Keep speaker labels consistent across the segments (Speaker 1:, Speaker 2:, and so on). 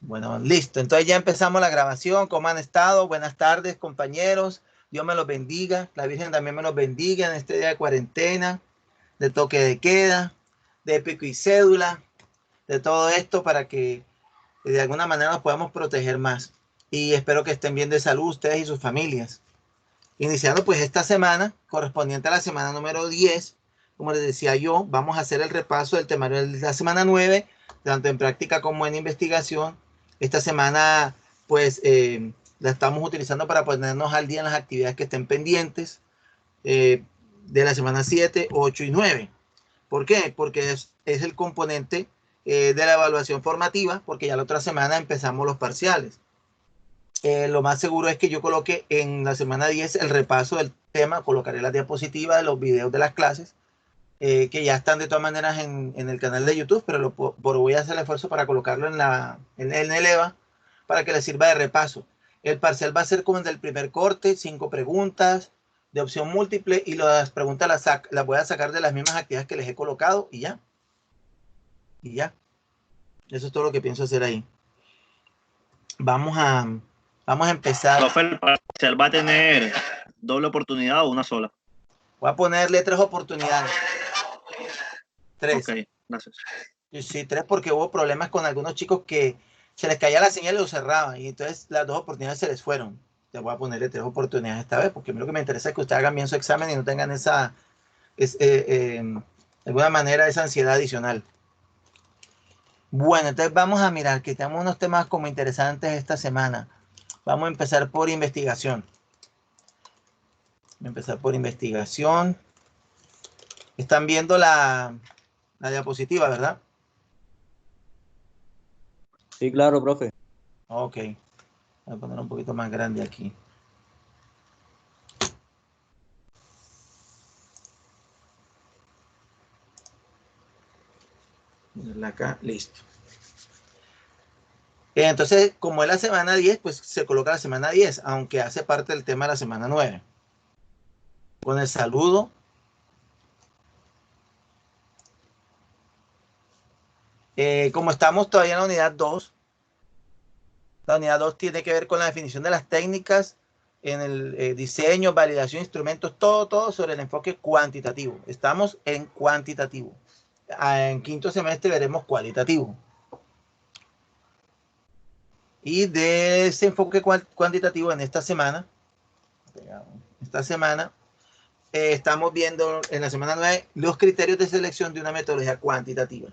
Speaker 1: Bueno, listo. Entonces ya empezamos la grabación. ¿Cómo han estado? Buenas tardes, compañeros. Dios me los bendiga. La Virgen también me los bendiga en este día de cuarentena, de toque de queda, de pico y cédula, de todo esto para que de alguna manera nos podamos proteger más. Y espero que estén bien de salud ustedes y sus familias. Iniciando pues esta semana, correspondiente a la semana número 10, como les decía yo, vamos a hacer el repaso del temario de la semana 9, tanto en práctica como en investigación. Esta semana pues la estamos utilizando para ponernos al día en las actividades que estén pendientes de la semana 7, 8 y 9. ¿Por qué? Porque es el componente de la evaluación formativa, porque ya la otra semana empezamos los parciales. Lo más seguro es que yo coloque en la semana 10 el repaso del tema, colocaré las diapositivas de los videos de las clases, que ya están de todas maneras en el canal de YouTube, pero voy a hacer el esfuerzo para colocarlo en el EVA para que les sirva de repaso. El parcial va a ser como el del primer corte, 5 preguntas de opción múltiple, y las preguntas las voy a sacar de las mismas actividades que les he colocado y ya. Y ya. Eso es todo lo que pienso hacer ahí. Vamos a empezar.
Speaker 2: Profe, el parcial va a tener doble oportunidad o una sola.
Speaker 1: Voy a ponerle 3 oportunidades. 3.
Speaker 2: Ok, gracias.
Speaker 1: Sí, 3 porque hubo problemas con algunos chicos que se les caía la señal y lo cerraban. Y entonces las 2 oportunidades se les fueron. Te voy a ponerle 3 oportunidades esta vez, porque a mí lo que me interesa es que ustedes hagan bien su examen y no tengan de alguna manera esa ansiedad adicional. Bueno, entonces vamos a mirar que tenemos unos temas como interesantes esta semana. Vamos a empezar por investigación. Están viendo la diapositiva, ¿verdad?
Speaker 3: Sí, claro, profe.
Speaker 1: Ok. Voy a poner un poquito más grande aquí. Acá, listo. Entonces, como es la semana 10, pues se coloca la semana 10, aunque hace parte del tema de la semana 9. Con el saludo. Como estamos todavía en la unidad 2, la unidad 2 tiene que ver con la definición de las técnicas en el diseño, validación, instrumentos, todo sobre el enfoque cuantitativo. Estamos en cuantitativo. En quinto semestre veremos cualitativo. Y de ese enfoque cuantitativo en esta semana, estamos viendo en la semana 9 los criterios de selección de una metodología cuantitativa.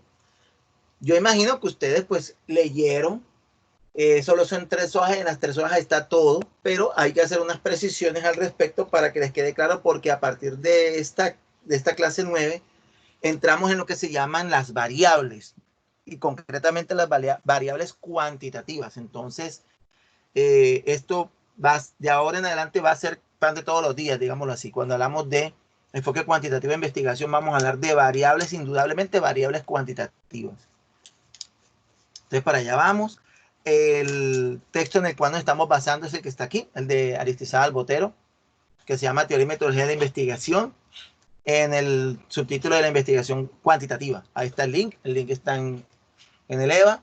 Speaker 1: Yo imagino que ustedes pues leyeron, solo son 3 hojas, en las 3 hojas está todo, pero hay que hacer unas precisiones al respecto para que les quede claro, porque a partir de esta clase 9 entramos en lo que se llaman las variables, y concretamente las variables cuantitativas. Entonces, esto de ahora en adelante va a ser pan de todos los días, digámoslo así. Cuando hablamos de enfoque cuantitativo de investigación, vamos a hablar de variables, indudablemente variables cuantitativas. Entonces, para allá vamos. El texto en el cual nos estamos basando es el que está aquí, el de Aristizábal Botero, que se llama Teoría y Metodología de Investigación, en el subtítulo de la investigación cuantitativa. Ahí está el link está en el EVA.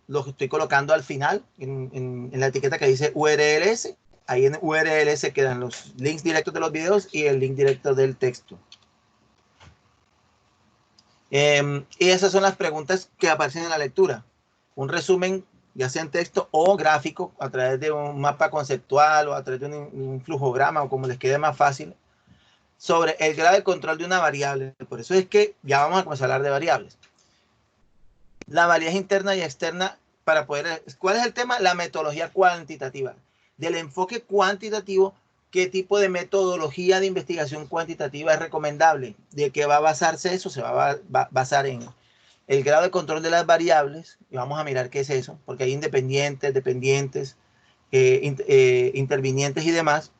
Speaker 1: Lo estoy colocando al final en la etiqueta que dice URLs. Ahí en URLs quedan los links directos de los videos y el link directo del texto. Y esas son las preguntas que aparecen en la lectura. Un resumen, ya sea en texto o gráfico, a través de un mapa conceptual o a través de un flujograma, o como les quede más fácil, sobre el grado de control de una variable. Por eso es que ya vamos a comenzar a hablar de variables. La validez interna y externa para poder... ¿Cuál es el tema? La metodología cuantitativa. Del enfoque cuantitativo, ¿qué tipo de metodología de investigación cuantitativa es recomendable? ¿De qué va a basarse eso? Se va a basar en el grado de control de las variables, y vamos a mirar qué es eso, porque hay independientes, dependientes, intervinientes y demás,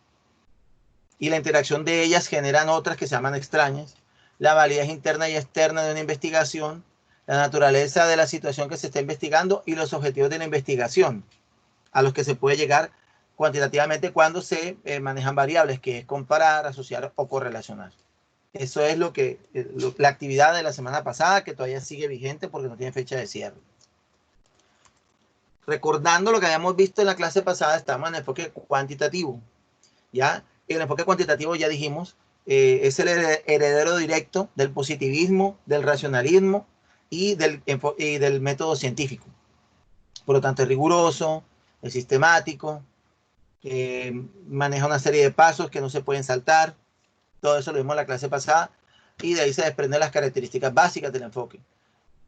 Speaker 1: y la interacción de ellas generan otras que se llaman extrañas. La validez interna y externa de una investigación, la naturaleza de la situación que se está investigando y los objetivos de la investigación, a los que se puede llegar cuantitativamente cuando se manejan variables, que es comparar, asociar o correlacionar. Eso es la actividad de la semana pasada, que todavía sigue vigente porque no tiene fecha de cierre. Recordando lo que habíamos visto en la clase pasada, estamos en el enfoque cuantitativo. ¿Ya? El enfoque cuantitativo, ya dijimos, es el heredero directo del positivismo, del racionalismo y del método científico. Por lo tanto, es riguroso, es sistemático, maneja una serie de pasos que no se pueden saltar. Todo eso lo vimos en la clase pasada y de ahí se desprenden las características básicas del enfoque.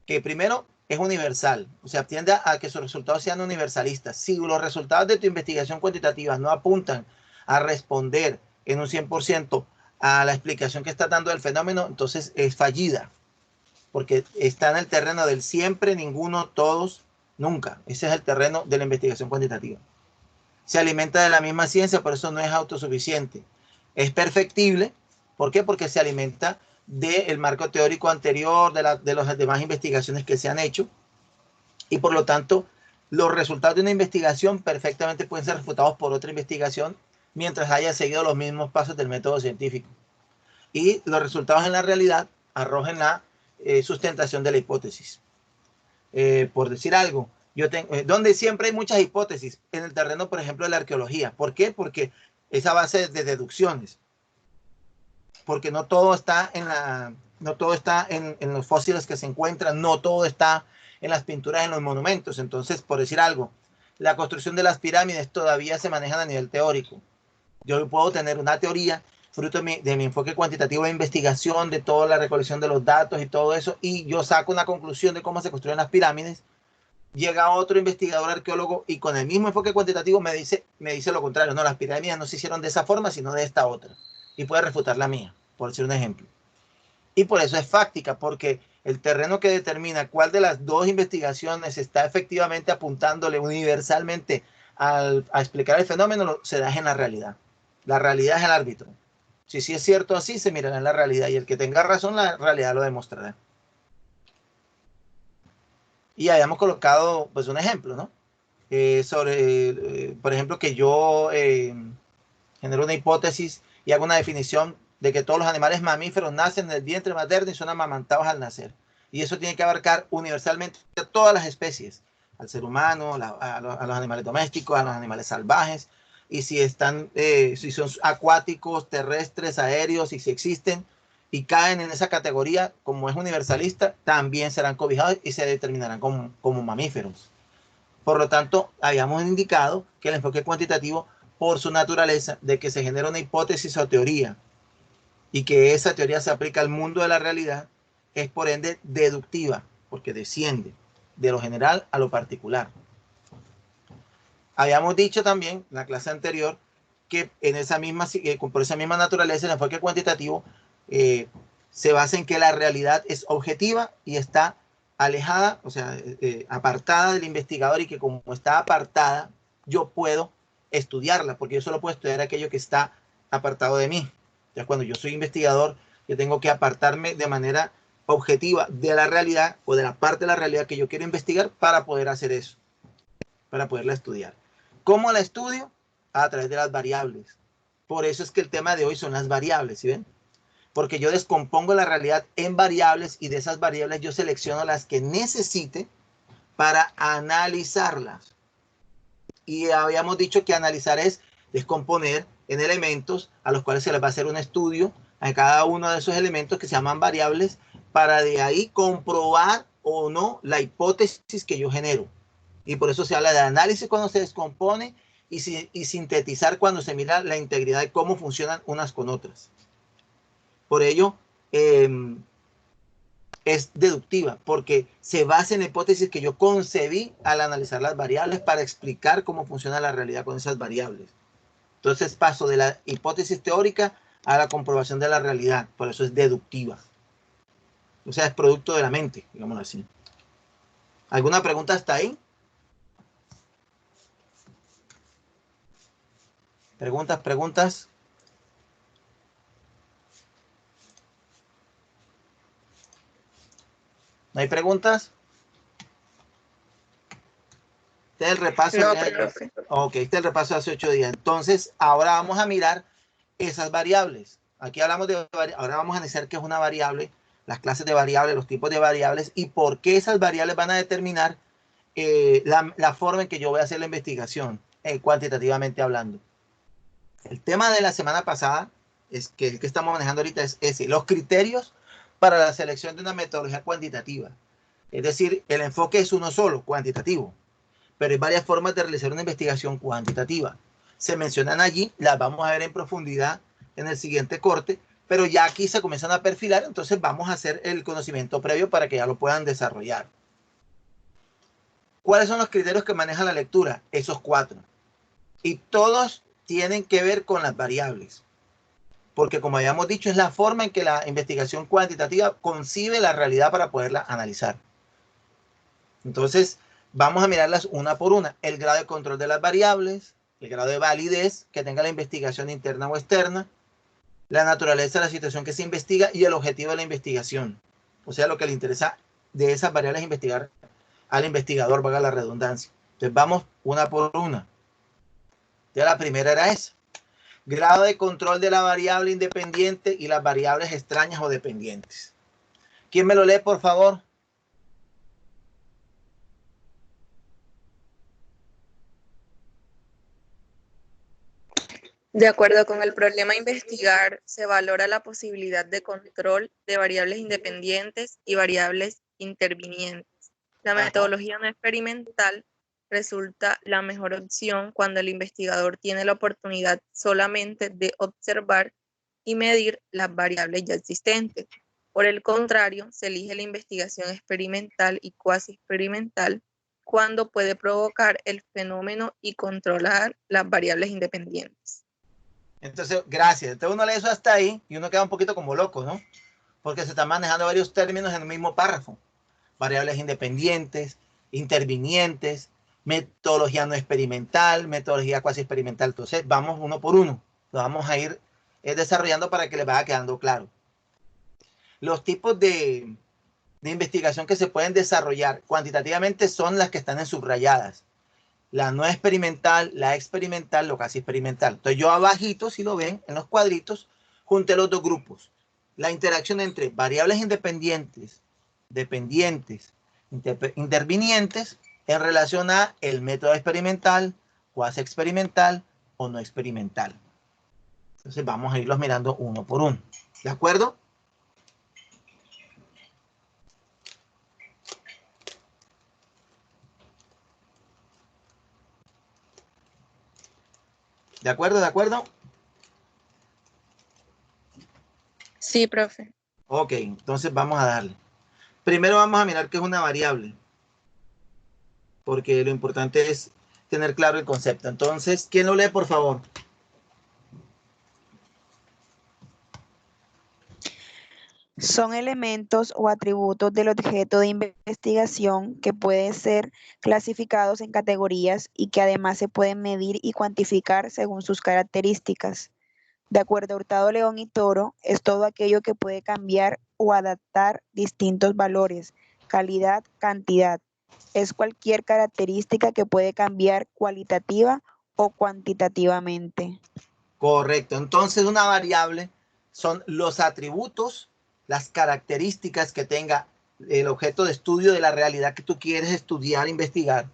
Speaker 1: Que primero es universal, o sea, tiende a que sus resultados sean universalistas. Si los resultados de tu investigación cuantitativa no apuntan a responder en un 100% a la explicación que está dando del fenómeno, entonces es fallida, porque está en el terreno del siempre, ninguno, todos, nunca. Ese es el terreno de la investigación cuantitativa. Se alimenta de la misma ciencia, por eso no es autosuficiente. Es perfectible, ¿por qué? Porque se alimenta del marco teórico anterior, de las demás investigaciones que se han hecho, y por lo tanto, los resultados de una investigación perfectamente pueden ser refutados por otra investigación mientras haya seguido los mismos pasos del método científico. Y los resultados en la realidad arrojan la sustentación de la hipótesis. Por decir algo, donde siempre hay muchas hipótesis, en el terreno, por ejemplo, de la arqueología. ¿Por qué? Porque esa base de deducciones. Porque no todo está en los fósiles que se encuentran, no todo está en las pinturas, en los monumentos. Entonces, por decir algo, la construcción de las pirámides todavía se manejan a nivel teórico. Yo puedo tener una teoría fruto de mi enfoque cuantitativo de investigación, de toda la recolección de los datos y todo eso, y yo saco una conclusión de cómo se construyen las pirámides. Llega otro investigador arqueólogo y con el mismo enfoque cuantitativo me dice lo contrario. No, las pirámides no se hicieron de esa forma, sino de esta otra. Y puede refutar la mía, por decir un ejemplo. Y por eso es fáctica, porque el terreno que determina cuál de las dos investigaciones está efectivamente apuntándole universalmente a explicar el fenómeno se da en la realidad. La realidad es el árbitro. Si sí es cierto así, se mirará en la realidad y el que tenga razón, la realidad lo demostrará. Y habíamos colocado pues un ejemplo, ¿no? Por ejemplo, que yo genero una hipótesis y hago una definición de que todos los animales mamíferos nacen en el vientre materno y son amamantados al nacer. Y eso tiene que abarcar universalmente a todas las especies, al ser humano, a los animales domésticos, a los animales salvajes, y si son acuáticos, terrestres, aéreos, y si existen y caen en esa categoría, como es universalista, también serán cobijados y se determinarán como mamíferos. Por lo tanto, habíamos indicado que el enfoque cuantitativo, por su naturaleza, de que se genera una hipótesis o teoría y que esa teoría se aplica al mundo de la realidad, es por ende deductiva, porque desciende de lo general a lo particular. Habíamos dicho también en la clase anterior que por esa misma naturaleza el enfoque cuantitativo se basa en que la realidad es objetiva y está alejada, o sea, apartada del investigador, y que como está apartada, yo puedo estudiarla, porque yo solo puedo estudiar aquello que está apartado de mí. Ya cuando yo soy investigador, yo tengo que apartarme de manera objetiva de la realidad o de la parte de la realidad que yo quiero investigar para poder hacer eso, para poderla estudiar. ¿Cómo la estudio? A través de las variables. Por eso es que el tema de hoy son las variables, ¿sí ven? Porque yo descompongo la realidad en variables y de esas variables yo selecciono las que necesite para analizarlas. Y habíamos dicho que analizar es descomponer en elementos a los cuales se les va a hacer un estudio a cada uno de esos elementos que se llaman variables, para de ahí comprobar o no la hipótesis que yo genero. Y por eso se habla de análisis cuando se descompone y sintetizar cuando se mira la integridad de cómo funcionan unas con otras. Por ello, es deductiva, porque se basa en la hipótesis que yo concebí al analizar las variables para explicar cómo funciona la realidad con esas variables. Entonces paso de la hipótesis teórica a la comprobación de la realidad. Por eso es deductiva. O sea, es producto de la mente, digámoslo así. ¿Alguna pregunta hasta ahí? Preguntas. ¿No hay preguntas? Este es el repaso.
Speaker 4: No, profe.
Speaker 1: Ok, este es el repaso de hace 8 días. Entonces, ahora vamos a mirar esas variables. Aquí hablamos ahora vamos a analizar qué es una variable, las clases de variables, los tipos de variables y por qué esas variables van a determinar la forma en que yo voy a hacer la investigación, cuantitativamente hablando. El tema de la semana pasada, es que el que estamos manejando ahorita es ese, los criterios para la selección de una metodología cuantitativa. Es decir, el enfoque es uno solo, cuantitativo, pero hay varias formas de realizar una investigación cuantitativa. Se mencionan allí, las vamos a ver en profundidad en el siguiente corte, pero ya aquí se comienzan a perfilar, entonces vamos a hacer el conocimiento previo para que ya lo puedan desarrollar. ¿Cuáles son los criterios que maneja la lectura? Esos 4. Y todos tienen que ver con las variables. Porque como habíamos dicho, es la forma en que la investigación cuantitativa concibe la realidad para poderla analizar. Entonces, vamos a mirarlas una por una. El grado de control de las variables, el grado de validez que tenga la investigación interna o externa, la naturaleza de la situación que se investiga y el objetivo de la investigación. O sea, lo que le interesa de esas variables es investigar al investigador, valga la redundancia. Entonces, vamos una por una. Ya la primera era esa. Grado de control de la variable independiente y las variables extrañas o dependientes. ¿Quién me lo lee, por favor?
Speaker 4: De acuerdo con el problema a investigar, se valora la posibilidad de control de variables independientes y variables intervinientes. La metodología no experimental resulta la mejor opción cuando el investigador tiene la oportunidad solamente de observar y medir las variables ya existentes. Por el contrario, se elige la investigación experimental y cuasi experimental cuando puede provocar el fenómeno y controlar las variables independientes.
Speaker 1: Entonces, gracias. Entonces uno lee eso hasta ahí y uno queda un poquito como loco, ¿no? Porque se están manejando varios términos en el mismo párrafo. Variables independientes, intervinientes, metodología no experimental, metodología cuasi experimental. Entonces, vamos uno por uno. Lo vamos a ir desarrollando para que les vaya quedando claro. Los tipos de investigación que se pueden desarrollar cuantitativamente son las que están en subrayadas. La no experimental, la experimental, lo casi experimental. Entonces yo abajito, si lo ven, en los cuadritos, junté los dos grupos. La interacción entre variables independientes, dependientes, intervinientes, en relación a el método experimental, cuasi experimental o no experimental. Entonces vamos a irlos mirando uno por uno. ¿De acuerdo? ¿De acuerdo? ¿De acuerdo?
Speaker 4: Sí, profe.
Speaker 1: Ok, entonces vamos a darle. Primero vamos a mirar qué es una variable, porque lo importante es tener claro el concepto. Entonces, ¿quién lo lee, por favor?
Speaker 5: Son elementos o atributos del objeto de investigación que pueden ser clasificados en categorías y que además se pueden medir y cuantificar según sus características. De acuerdo a Hurtado, León y Toro, es todo aquello que puede cambiar o adaptar distintos valores, calidad, cantidad. Es cualquier característica que puede cambiar cualitativa o cuantitativamente.
Speaker 1: Correcto. Entonces, una variable son los atributos, las características que tenga el objeto de estudio de la realidad que tú quieres estudiar, investigar.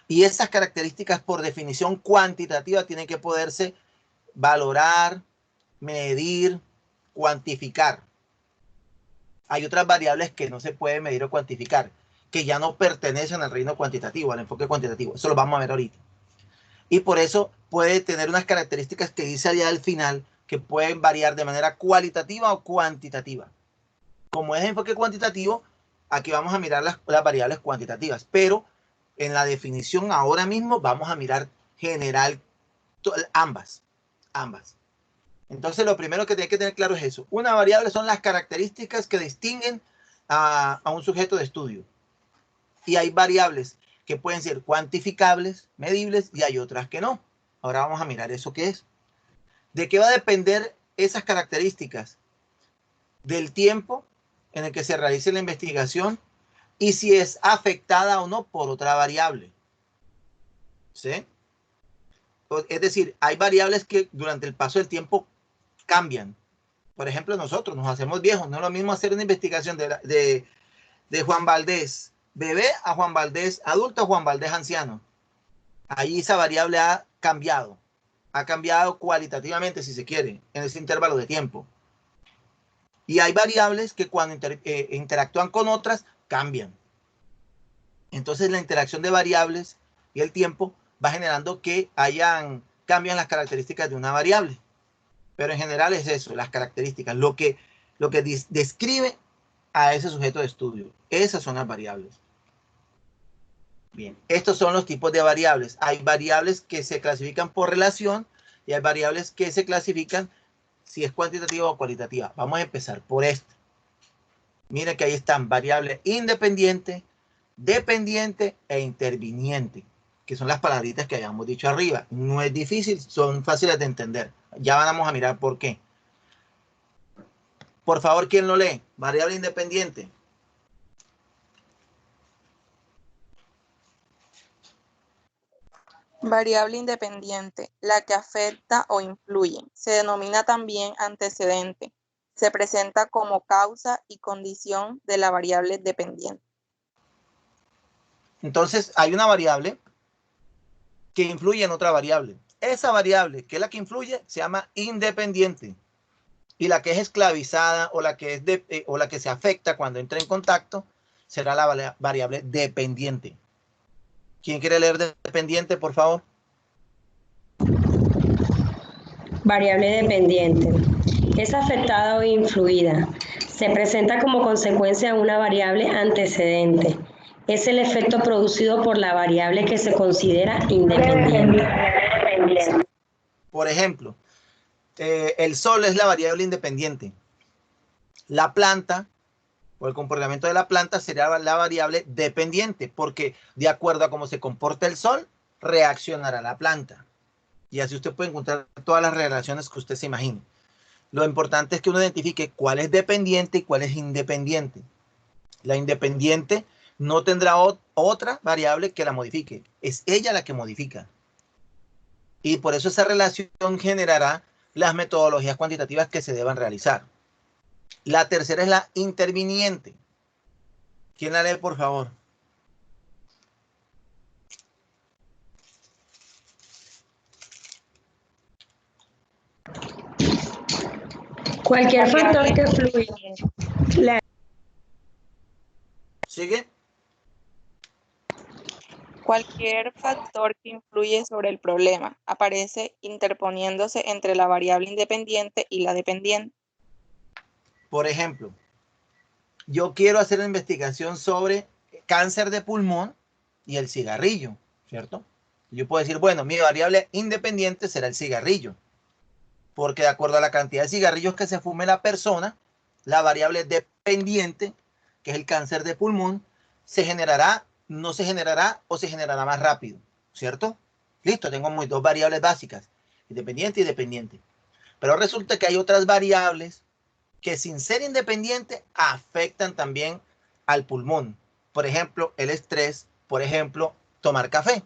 Speaker 1: Y esas características, por definición cuantitativa, tienen que poderse valorar, medir, cuantificar. Hay otras variables que no se pueden medir o cuantificar, que ya no pertenecen al reino cuantitativo, al enfoque cuantitativo. Eso lo vamos a ver ahorita. Y por eso puede tener unas características que dice allá al final que pueden variar de manera cualitativa o cuantitativa. Como es enfoque cuantitativo, aquí vamos a mirar las variables cuantitativas, pero en la definición ahora mismo vamos a mirar general ambas. Entonces lo primero que tiene que tener claro es eso. Una variable son las características que distinguen a un sujeto de estudio. Y hay variables que pueden ser cuantificables, medibles, y hay otras que no. Ahora vamos a mirar eso qué es. ¿De qué va a depender esas características? Del tiempo en el que se realice la investigación y si es afectada o no por otra variable. ¿Sí? Es decir, hay variables que durante el paso del tiempo cambian. Por ejemplo, nosotros nos hacemos viejos. No es lo mismo hacer una investigación de Juan Valdés bebé a Juan Valdés adulto a Juan Valdés anciano. Ahí esa variable ha cambiado cualitativamente, si se quiere, en ese intervalo de tiempo. Y hay variables que cuando interactúan con otras, cambian. Entonces la interacción de variables y el tiempo va generando que cambian las características de una variable. Pero en general es eso, las características, lo que describe a ese sujeto de estudio. Esas son las variables. Bien, estos son los tipos de variables. Hay variables que se clasifican por relación y hay variables que se clasifican si es cuantitativa o cualitativa. Vamos a empezar por esto. Miren que ahí están variables independiente, dependiente e interviniente, que son las palabritas que habíamos dicho arriba. No es difícil, son fáciles de entender. Ya vamos a mirar por qué. Por favor, ¿quién lo lee? Variable independiente.
Speaker 4: Variable independiente, la que afecta o influye. Se denomina también antecedente. Se presenta como causa y condición de la variable dependiente.
Speaker 1: Entonces, hay una variable que influye en otra variable. Esa variable, que es la que influye, se llama independiente. Y la que es esclavizada o la que se afecta cuando entra en contacto será la variable dependiente. ¿Quién quiere leer dependiente, por favor?
Speaker 6: Variable dependiente. Es afectada o influida. Se presenta como consecuencia de una variable antecedente. Es el efecto producido por la variable que se considera independiente.
Speaker 1: Por ejemplo, el sol es la variable independiente. La planta o el comportamiento de la planta será la variable dependiente, porque de acuerdo a cómo se comporta el sol, reaccionará la planta. Y así usted puede encontrar todas las relaciones que usted se imagine. Lo importante es que uno identifique cuál es dependiente y cuál es independiente. La independiente no tendrá otra variable que la modifique. Es ella la que modifica. Y por eso esa relación generará las metodologías cuantitativas que se deban realizar. La tercera es la interviniente. ¿Quién la lee, por favor?
Speaker 6: Cualquier factor que fluye.
Speaker 1: ¿Sigue?
Speaker 4: Cualquier factor que influye sobre el problema aparece interponiéndose entre la variable independiente y la dependiente.
Speaker 1: Por ejemplo, yo quiero hacer una investigación sobre cáncer de pulmón y el cigarrillo, ¿cierto? Yo puedo decir, bueno, mi variable independiente será el cigarrillo, porque de acuerdo a la cantidad de cigarrillos que se fume la persona, la variable dependiente, que es el cáncer de pulmón, se generará, no se generará o se generará más rápido, ¿cierto? Listo, tengo mis dos variables básicas, independiente y dependiente. Pero resulta que hay otras variables que sin ser independientes afectan también al pulmón. Por ejemplo, el estrés, por ejemplo, tomar café.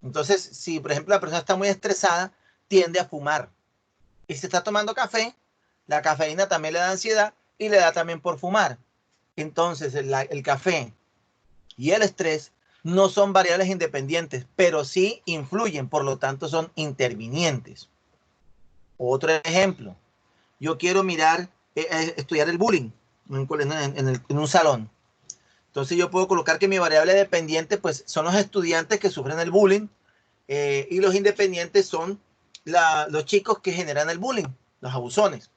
Speaker 1: Entonces, si por ejemplo la persona está muy estresada, tiende a fumar. Y si está tomando café, la cafeína también le da ansiedad y le da también por fumar. Entonces, el café y el estrés no son variables independientes, pero sí influyen, por lo tanto son intervinientes. Otro ejemplo, yo quiero estudiar el bullying en un salón. Entonces yo puedo colocar que mi variable dependiente pues son los estudiantes que sufren el bullying y los independientes son los chicos que generan el bullying, los abusones.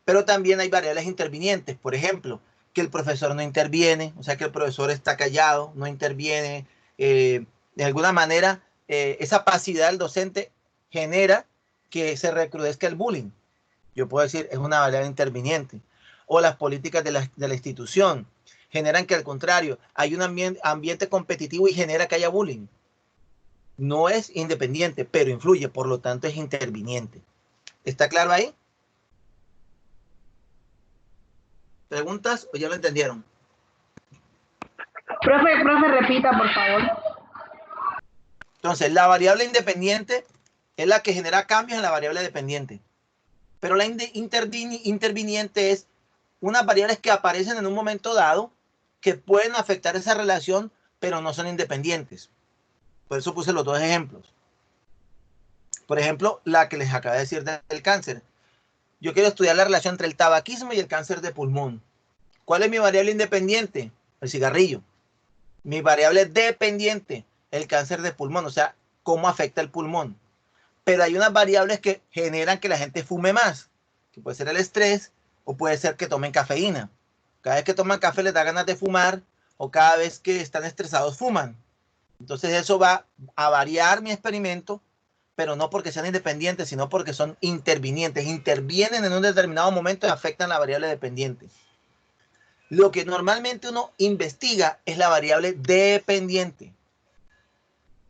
Speaker 1: Pero también hay variables intervinientes, por ejemplo, que el profesor no interviene, o sea que el profesor está callado, no interviene. De alguna manera, esa pasividad del docente genera que se recrudezca el bullying. Yo puedo decir, es una variable interviniente. O las políticas de la institución generan que, al contrario, hay un ambiente competitivo y genera que haya bullying. No es independiente, pero influye, por lo tanto es interviniente. ¿Está claro ahí? ¿Preguntas o ya lo entendieron?
Speaker 7: Profe, repita, por favor.
Speaker 1: Entonces, la variable independiente es la que genera cambios en la variable dependiente. Pero la interviniente es unas variables que aparecen en un momento dado que pueden afectar esa relación, pero no son independientes. Por eso puse los dos ejemplos. Por ejemplo, la que les acabo de decir del cáncer. Yo quiero estudiar la relación entre el tabaquismo y el cáncer de pulmón. ¿Cuál es mi variable independiente? El cigarrillo. Mi variable dependiente, el cáncer de pulmón, o sea, cómo afecta el pulmón. Pero hay unas variables que generan que la gente fume más, que puede ser el estrés o puede ser que tomen cafeína. Cada vez que toman café les da ganas de fumar o cada vez que están estresados fuman. Entonces eso va a variar mi experimento, pero no porque sean independientes, sino porque son intervinientes. Intervienen en un determinado momento y afectan la variable dependiente. Lo que normalmente uno investiga es la variable dependiente.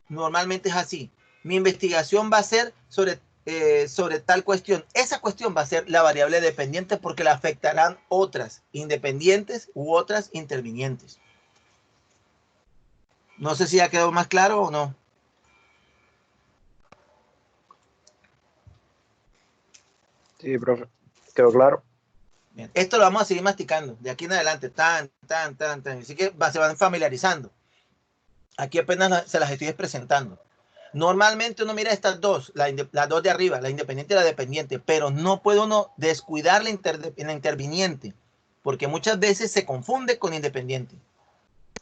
Speaker 1: Normalmente es así. Mi investigación va a ser sobre tal cuestión. Esa cuestión va a ser la variable dependiente porque la afectarán otras independientes u otras intervinientes. No sé si ya quedó más claro o no.
Speaker 3: Sí, profe. ¿Quedó claro?
Speaker 1: Bien. Esto lo vamos a seguir masticando de aquí en adelante. Así que se van familiarizando. Aquí apenas se las estoy presentando. Normalmente uno mira estas dos, las dos de arriba, la independiente y la dependiente, pero no puede uno descuidar la interviniente, porque muchas veces se confunde con independiente.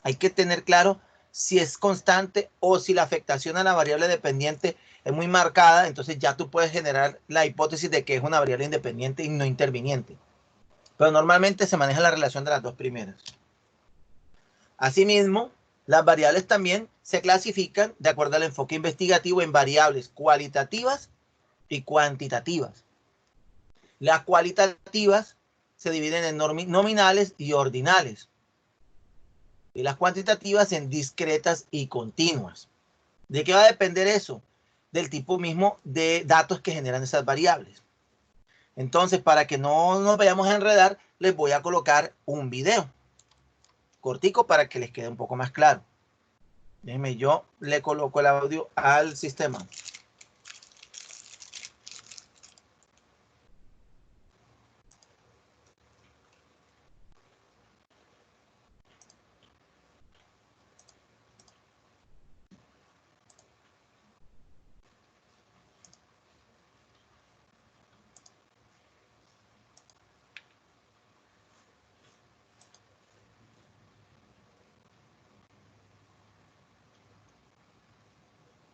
Speaker 1: Hay que tener claro si es constante o si la afectación a la variable dependiente es muy marcada, entonces ya tú puedes generar la hipótesis de que es una variable independiente y no interviniente. Pero normalmente se maneja la relación de las dos primeras. Asimismo, las variables también se clasifican de acuerdo al enfoque investigativo en variables cualitativas y cuantitativas. Las cualitativas se dividen en nominales y ordinales. Y las cuantitativas en discretas y continuas. ¿De qué va a depender eso? Del tipo mismo de datos que generan esas variables. Entonces, para que no nos vayamos a enredar, les voy a colocar un video cortico para que les quede un poco más claro. Déjenme, yo le coloco el audio al sistema.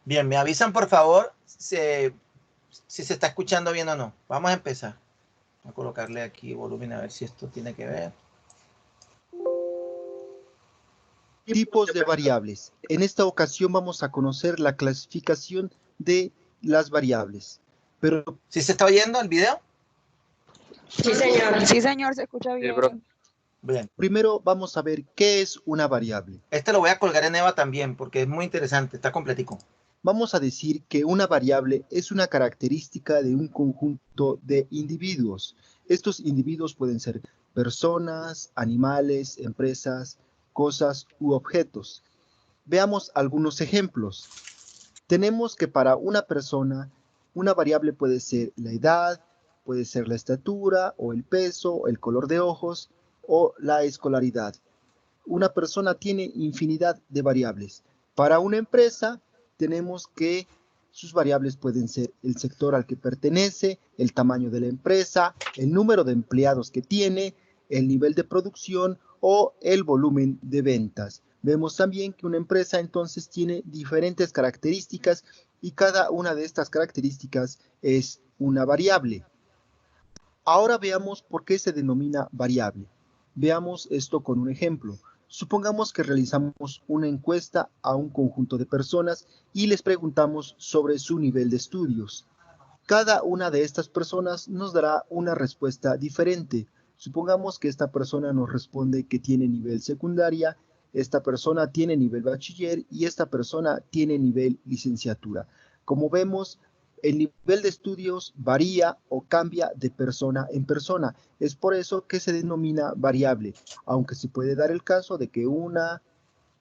Speaker 1: Bien, me avisan por favor si se está escuchando bien o no. Vamos a empezar. Voy a colocarle aquí volumen a ver si esto tiene que ver.
Speaker 8: Tipos de variables. En esta ocasión vamos a conocer la clasificación de las variables. Pero
Speaker 1: ¿Sí se está oyendo el video?
Speaker 6: Sí, señor.
Speaker 5: Sí, señor, se escucha bien.
Speaker 1: Bien.
Speaker 8: primero vamos a ver qué es una variable.
Speaker 1: Este lo voy a colgar en EVA también porque es muy interesante, está completico.
Speaker 8: Vamos a decir que una variable es una característica de un conjunto de individuos. Estos individuos pueden ser personas, animales, empresas, cosas u objetos. Veamos algunos ejemplos. Tenemos que para una persona, una variable puede ser la edad, puede ser la estatura o el peso, el color de ojos o la escolaridad. Una persona tiene infinidad de variables. Para una empresa, tenemos que sus variables pueden ser el sector al que pertenece, el tamaño de la empresa, el número de empleados que tiene, el nivel de producción o el volumen de ventas. Vemos también que una empresa entonces tiene diferentes características y cada una de estas características es una variable. Ahora veamos por qué se denomina variable. Veamos esto con un ejemplo. Supongamos que realizamos una encuesta a un conjunto de personas y les preguntamos sobre su nivel de estudios. Cada una de estas personas nos dará una respuesta diferente. Supongamos que esta persona nos responde que tiene nivel secundaria, esta persona tiene nivel bachiller y esta persona tiene nivel licenciatura. Como vemos, el nivel de estudios varía o cambia de persona en persona. Es por eso que se denomina variable, aunque se puede dar el caso de que una,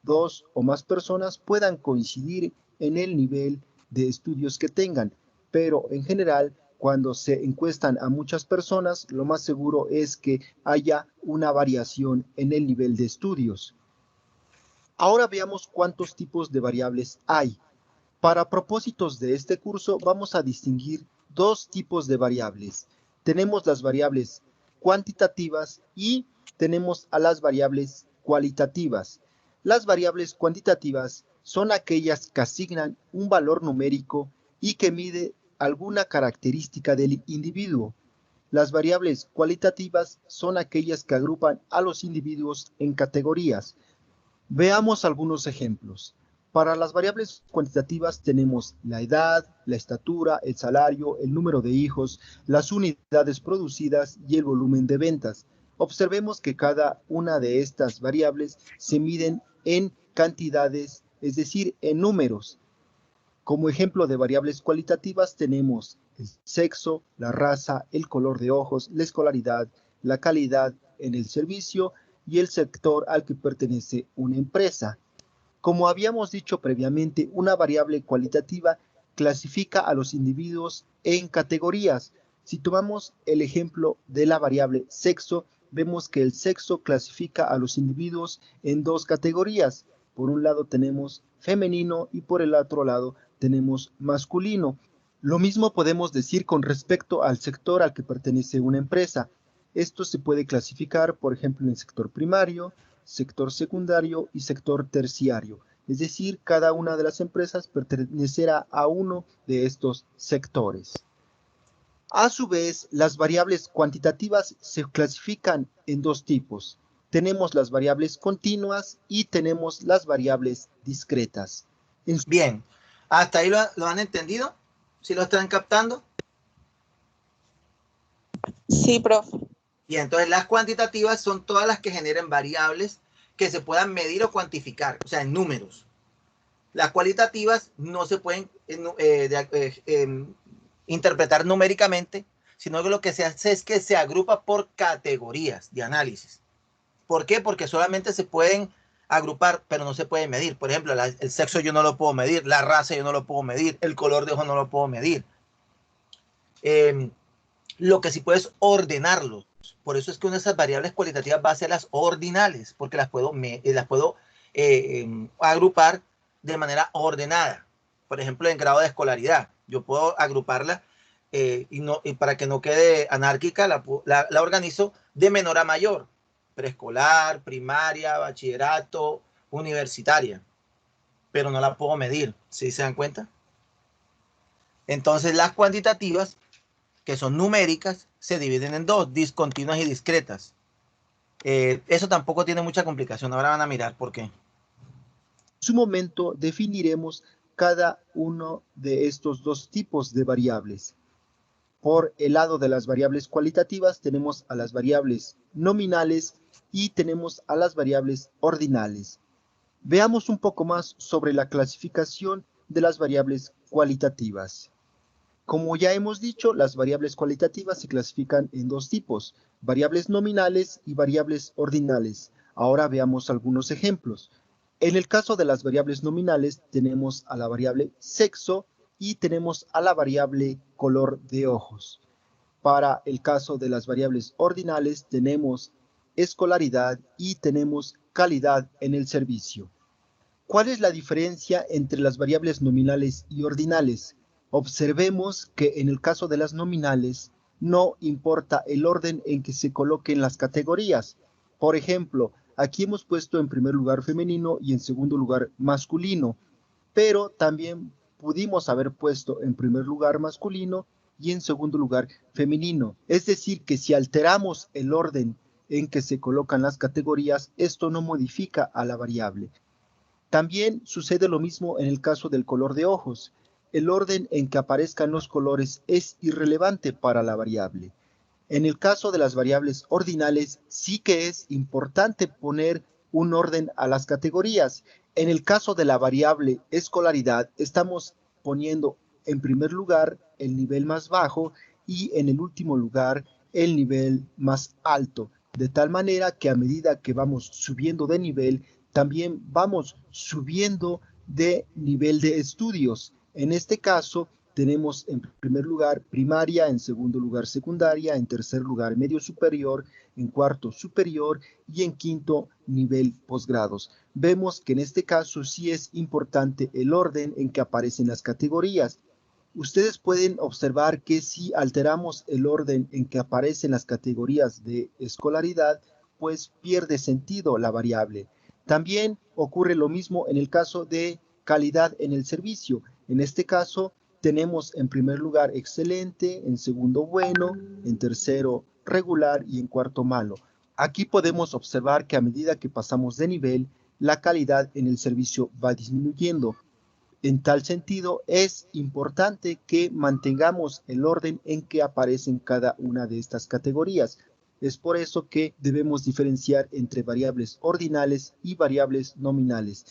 Speaker 8: dos o más personas puedan coincidir en el nivel de estudios que tengan, pero en general cuando se encuestan a muchas personas, lo más seguro es que haya una variación en el nivel de estudios. Ahora veamos cuántos tipos de variables hay. Para propósitos de este curso vamos a distinguir dos tipos de variables. Tenemos las variables cuantitativas y tenemos a las variables cualitativas. Las variables cuantitativas son aquellas que asignan un valor numérico y que mide alguna característica del individuo. Las variables cualitativas son aquellas que agrupan a los individuos en categorías. Veamos algunos ejemplos. Para las variables cuantitativas tenemos la edad, la estatura, el salario, el número de hijos, las unidades producidas y el volumen de ventas. Observemos que cada una de estas variables se miden en cantidades, es decir, en números. Como ejemplo de variables cualitativas tenemos el sexo, la raza, el color de ojos, la escolaridad, la calidad en el servicio y el sector al que pertenece una empresa. Como habíamos dicho previamente, una variable cualitativa clasifica a los individuos en categorías. Si tomamos el ejemplo de la variable sexo, vemos que el sexo clasifica a los individuos en dos categorías. Por un lado tenemos femenino y por el otro lado tenemos masculino. Lo mismo podemos decir con respecto al sector al que pertenece una empresa. Esto se puede clasificar, por ejemplo, en el sector primario, sector secundario y sector terciario. Es decir, cada una de las empresas pertenecerá a uno de estos sectores. A su vez, las variables cuantitativas se clasifican en dos tipos. Tenemos las variables continuas y tenemos las variables discretas.
Speaker 1: Bien, ¿hasta ahí lo han entendido? ¿Sí lo están captando?
Speaker 4: Sí, profe.
Speaker 1: Y entonces las cuantitativas son todas las que generen variables que se puedan medir o cuantificar, o sea, en números. Las cualitativas no se pueden interpretar numéricamente, sino que lo que se hace es que se agrupa por categorías de análisis. ¿Por qué? Porque solamente se pueden agrupar, pero no se puede medir. Por ejemplo, el sexo yo no lo puedo medir, la raza yo no lo puedo medir, el color de ojo no lo puedo medir. Lo que sí puedo es ordenarlos. Por eso es que una de esas variables cualitativas va a ser las ordinales, porque las puedo agrupar de manera ordenada. Por ejemplo, en grado de escolaridad, yo puedo agruparla y para que no quede anárquica, la organizo de menor a mayor. Preescolar, primaria, bachillerato, universitaria. Pero no la puedo medir, ¿sí se dan cuenta? Entonces las cuantitativas, que son numéricas, se dividen en dos, discontinuas y discretas. Eso tampoco tiene mucha complicación. Ahora van a mirar por qué.
Speaker 8: En su momento definiremos cada uno de estos dos tipos de variables. Por el lado de las variables cualitativas tenemos a las variables nominales y tenemos a las variables ordinales. Veamos un poco más sobre la clasificación de las variables cualitativas. Como ya hemos dicho, las variables cualitativas se clasifican en dos tipos, variables nominales y variables ordinales. Ahora veamos algunos ejemplos. En el caso de las variables nominales tenemos a la variable sexo y tenemos a la variable color de ojos. Para el caso de las variables ordinales tenemos escolaridad y tenemos calidad en el servicio. ¿Cuál es la diferencia entre las variables nominales y ordinales? Observemos que en el caso de las nominales no importa el orden en que se coloquen las categorías. Por ejemplo, aquí hemos puesto en primer lugar femenino y en segundo lugar masculino, pero también pudimos haber puesto en primer lugar masculino y en segundo lugar femenino. Es decir, que si alteramos el orden en que se colocan las categorías, esto no modifica a la variable. También sucede lo mismo en el caso del color de ojos. El orden en que aparezcan los colores es irrelevante para la variable. En el caso de las variables ordinales, sí que es importante poner un orden a las categorías. En el caso de la variable escolaridad, estamos poniendo en primer lugar el nivel más bajo y en el último lugar el nivel más alto, de tal manera que a medida que vamos subiendo de nivel, también vamos subiendo de nivel de estudios. En este caso, tenemos en primer lugar primaria, en segundo lugar secundaria, en tercer lugar medio superior, en cuarto superior y en quinto nivel posgrados. Vemos que en este caso sí es importante el orden en que aparecen las categorías. Ustedes pueden observar que si alteramos el orden en que aparecen las categorías de escolaridad, pues pierde sentido la variable. También ocurre lo mismo en el caso de calidad en el servicio. En este caso, tenemos en primer lugar excelente, en segundo bueno, en tercero regular y en cuarto malo. Aquí podemos observar que a medida que pasamos de nivel, la calidad en el servicio va disminuyendo. En tal sentido, es importante que mantengamos el orden en que aparecen cada una de estas categorías. Es por eso que debemos diferenciar entre variables ordinales y variables nominales.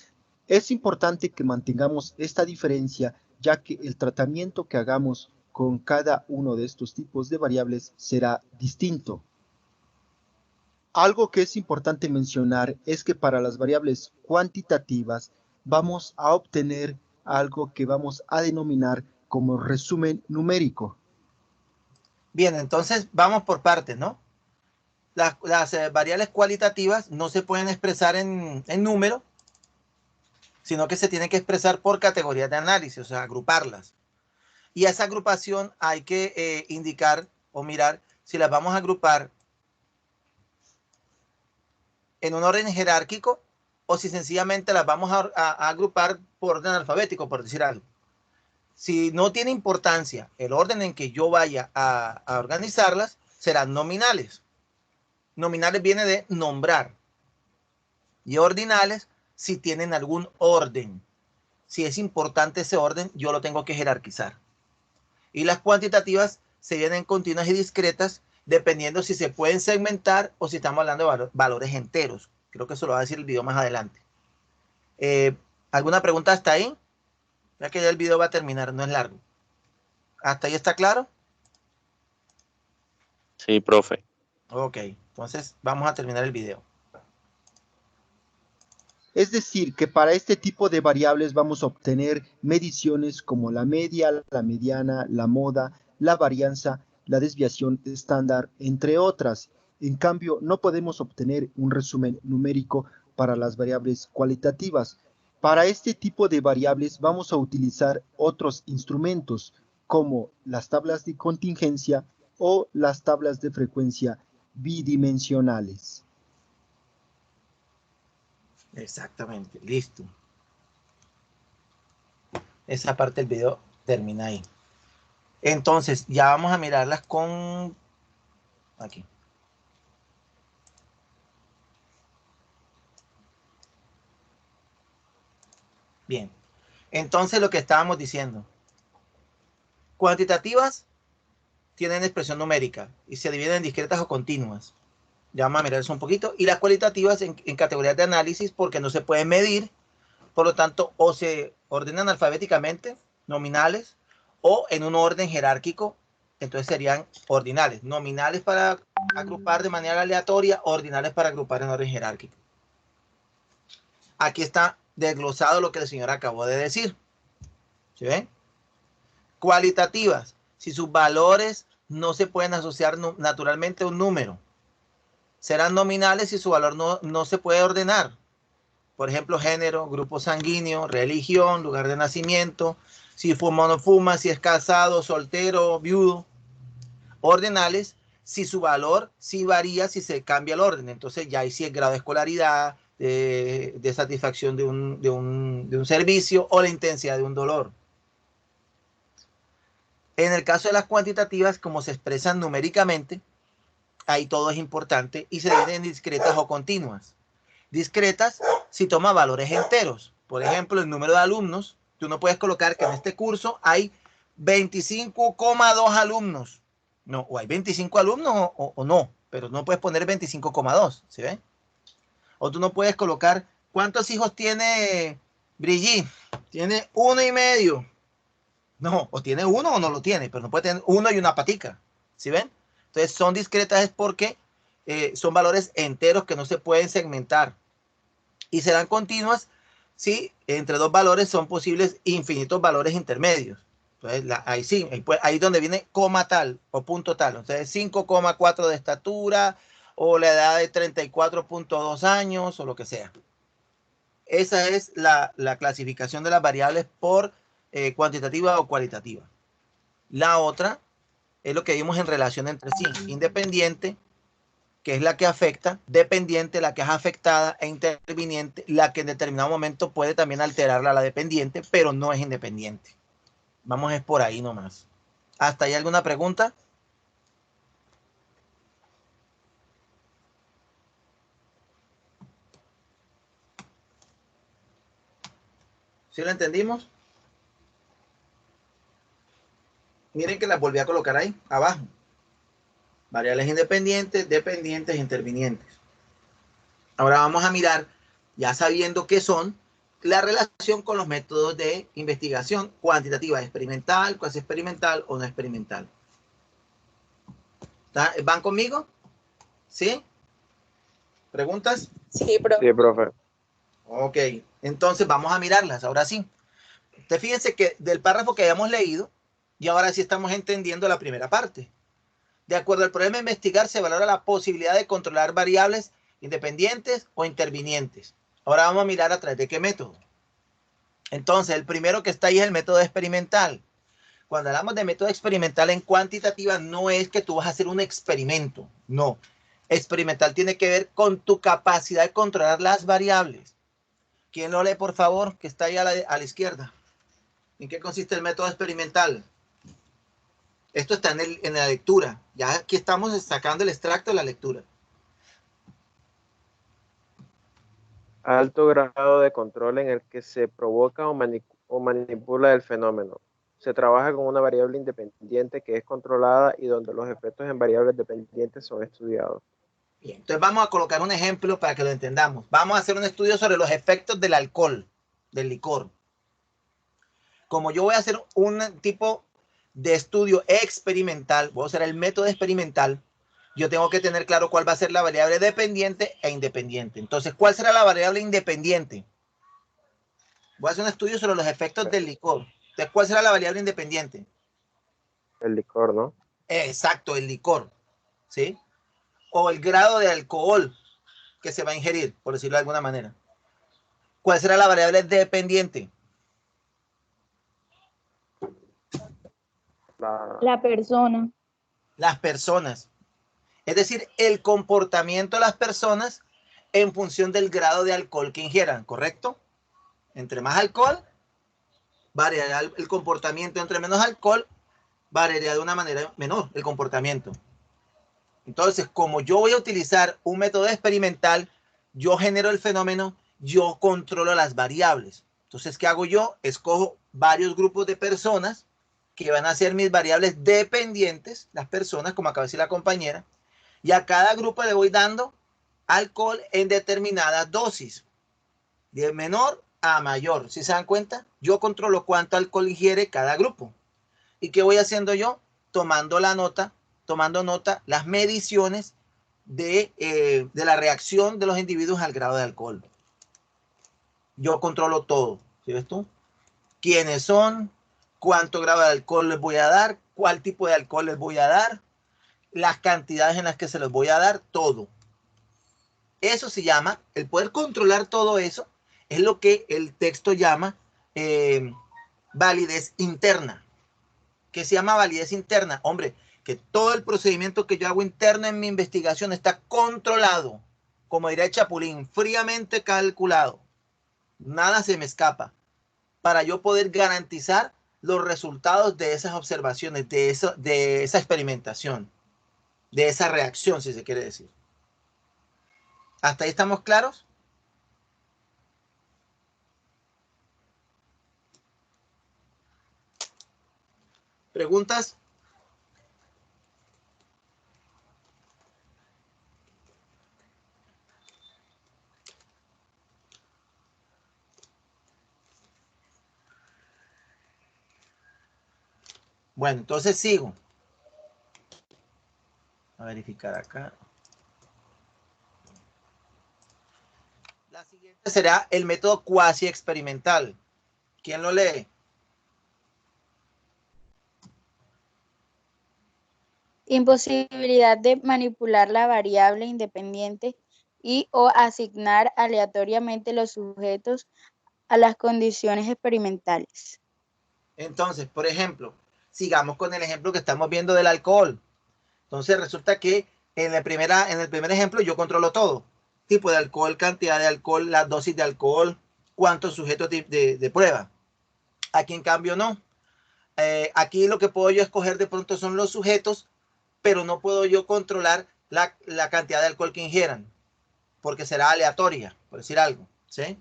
Speaker 8: Es importante que mantengamos esta diferencia, ya que el tratamiento que hagamos con cada uno de estos tipos de variables será distinto. Algo que es importante mencionar es que para las variables cuantitativas vamos a obtener algo que vamos a denominar como resumen numérico.
Speaker 1: Bien, entonces vamos por partes, ¿no? Las variables cualitativas no se pueden expresar en número, sino que se tienen que expresar por categorías de análisis, o sea, agruparlas. Y a esa agrupación hay que indicar o mirar si las vamos a agrupar en un orden jerárquico o si sencillamente las vamos a agrupar por orden alfabético, por decir algo. Si no tiene importancia el orden en que yo vaya a organizarlas, serán nominales. Nominales viene de nombrar. Y ordinales si tienen algún orden. Si es importante ese orden, yo lo tengo que jerarquizar. Y las cuantitativas se vienen continuas y discretas, dependiendo si se pueden segmentar o si estamos hablando de valores enteros. Creo que eso lo va a decir el video más adelante. ¿Alguna pregunta hasta ahí? Ya que ya el video va a terminar, no es largo. ¿Hasta ahí está claro?
Speaker 2: Sí, profe.
Speaker 1: Ok, entonces vamos a terminar el video.
Speaker 8: Es decir, que para este tipo de variables vamos a obtener mediciones como la media, la mediana, la moda, la varianza, la desviación estándar, entre otras. En cambio, no podemos obtener un resumen numérico para las variables cualitativas. Para este tipo de variables vamos a utilizar otros instrumentos, como las tablas de contingencia o las tablas de frecuencia bidimensionales.
Speaker 1: Exactamente, listo. Esa parte del video termina ahí. Entonces, ya vamos a mirarlas con... Aquí. Bien. Entonces, lo que estábamos diciendo. Cuantitativas tienen expresión numérica y se dividen en discretas o continuas. Ya vamos a mirar eso un poquito. Y las cualitativas en categorías de análisis porque no se pueden medir. Por lo tanto, o se ordenan alfabéticamente, nominales, o en un orden jerárquico, entonces serían ordinales. Nominales para agrupar de manera aleatoria, ordinales para agrupar en orden jerárquico. Aquí está desglosado lo que el señor acabó de decir. ¿Sí ven? Cualitativas, si sus valores no se pueden asociar naturalmente a un número. Serán nominales si su valor no se puede ordenar. Por ejemplo, género, grupo sanguíneo, religión, lugar de nacimiento, si fuma o no fuma, si es casado, soltero, viudo. Ordinales, si su valor sí varía, si se cambia el orden. Entonces ya hay si el grado de escolaridad, de satisfacción de un servicio o la intensidad de un dolor. En el caso de las cuantitativas, como se expresan numéricamente, ahí todo es importante y se dividen en discretas o continuas. Discretas si toma valores enteros. Por ejemplo, el número de alumnos. Tú no puedes colocar que en este curso hay 25,2 alumnos. No, o hay 25 alumnos o no, pero no puedes poner 25,2. ¿Sí ven? O tú no puedes colocar cuántos hijos tiene Brigitte. Tiene 1,5. No, o tiene uno o no lo tiene, pero no puede tener uno y una patica. ¿Sí ven? Entonces son discretas es porque son valores enteros que no se pueden segmentar. Y serán continuas si entre dos valores son posibles infinitos valores intermedios. Entonces, ahí sí, ahí donde viene coma tal o punto tal. Entonces, 5,4 de estatura o la edad de 34,2 años o lo que sea. Esa es la clasificación de las variables por cuantitativa o cualitativa. La otra es lo que vimos en relación entre sí. Independiente, que es la que afecta, dependiente, la que es afectada, e interviniente, la que en determinado momento puede también alterarla a la dependiente, pero no es independiente. Vamos es por ahí nomás. ¿Hasta ahí alguna pregunta? ¿Sí lo entendimos? Miren que las volví a colocar ahí, abajo. Variables independientes, dependientes, intervinientes. Ahora vamos a mirar, ya sabiendo qué son, la relación con los métodos de investigación cuantitativa, experimental, cuasi experimental o no experimental. ¿Van conmigo? ¿Sí? ¿Preguntas?
Speaker 4: Sí, profe.
Speaker 3: Sí, profe.
Speaker 1: Ok, entonces vamos a mirarlas, ahora sí. Ustedes fíjense que del párrafo que habíamos leído, y ahora sí estamos entendiendo la primera parte. De acuerdo al problema de investigar, se valora la posibilidad de controlar variables independientes o intervinientes. Ahora vamos a mirar a través de qué método. Entonces, el primero que está ahí es el método experimental. Cuando hablamos de método experimental en cuantitativa, no es que tú vas a hacer un experimento, no. Experimental tiene que ver con tu capacidad de controlar las variables. ¿Quién lo lee, por favor? Que está ahí a la izquierda. ¿En qué consiste el método experimental? Esto está en la lectura. Ya aquí estamos sacando el extracto de la lectura.
Speaker 3: Alto grado de control en el que se provoca o manipula el fenómeno. Se trabaja con una variable independiente que es controlada y donde los efectos en variables dependientes son estudiados.
Speaker 1: Bien, entonces vamos a colocar un ejemplo para que lo entendamos. Vamos a hacer un estudio sobre los efectos del alcohol, del licor. Como yo voy a hacer un tipo de estudio experimental, voy a usar el método experimental, yo tengo que tener claro cuál va a ser la variable dependiente e independiente. Entonces, ¿cuál será la variable independiente? Voy a hacer un estudio sobre los efectos del licor. Entonces, ¿cuál será la variable independiente?
Speaker 3: El licor, ¿no?
Speaker 1: Exacto, el licor, ¿sí? O el grado de alcohol que se va a ingerir, por decirlo de alguna manera. ¿Cuál será la variable dependiente?
Speaker 7: La persona.
Speaker 1: Las personas. Es decir, el comportamiento de las personas en función del grado de alcohol que ingieran, ¿correcto? Entre más alcohol, variará el comportamiento. Entre menos alcohol, variará de una manera menor el comportamiento. Entonces, como yo voy a utilizar un método experimental, yo genero el fenómeno, yo controlo las variables. Entonces, ¿qué hago yo? Escojo varios grupos de personas que van a ser mis variables dependientes, las personas, como acaba de decir la compañera, y a cada grupo le voy dando alcohol en determinada dosis, de menor a mayor. ¿Sí se dan cuenta? Yo controlo cuánto alcohol ingiere cada grupo. ¿Y qué voy haciendo yo? Tomando nota, las mediciones de la reacción de los individuos al grado de alcohol. Yo controlo todo. ¿Sí ves tú? ¿Quiénes son? ¿Cuánto grado de alcohol les voy a dar? ¿Cuál tipo de alcohol les voy a dar? Las cantidades en las que se los voy a dar, todo. Eso se llama, el poder controlar todo eso, es lo que el texto llama validez interna. ¿Qué se llama validez interna? Hombre, que todo el procedimiento que yo hago interno en mi investigación está controlado, como diría el Chapulín, fríamente calculado. Nada se me escapa para yo poder garantizar los resultados de esas observaciones, de esa experimentación, de esa reacción, si se quiere decir. ¿Hasta ahí estamos claros? ¿Preguntas? Bueno, entonces sigo. A verificar acá. La siguiente será el método cuasi experimental. ¿Quién lo lee?
Speaker 7: Imposibilidad de manipular la variable independiente y o asignar aleatoriamente los sujetos a las condiciones experimentales.
Speaker 1: Entonces, por ejemplo, sigamos con el ejemplo que estamos viendo del alcohol. Entonces resulta que en el primer ejemplo yo controlo todo. Tipo de alcohol, cantidad de alcohol, la dosis de alcohol, cuántos sujetos de prueba. Aquí en cambio no. Aquí lo que puedo yo escoger de pronto son los sujetos, pero no puedo yo controlar la cantidad de alcohol que ingieran, porque será aleatoria, por decir algo, ¿sí?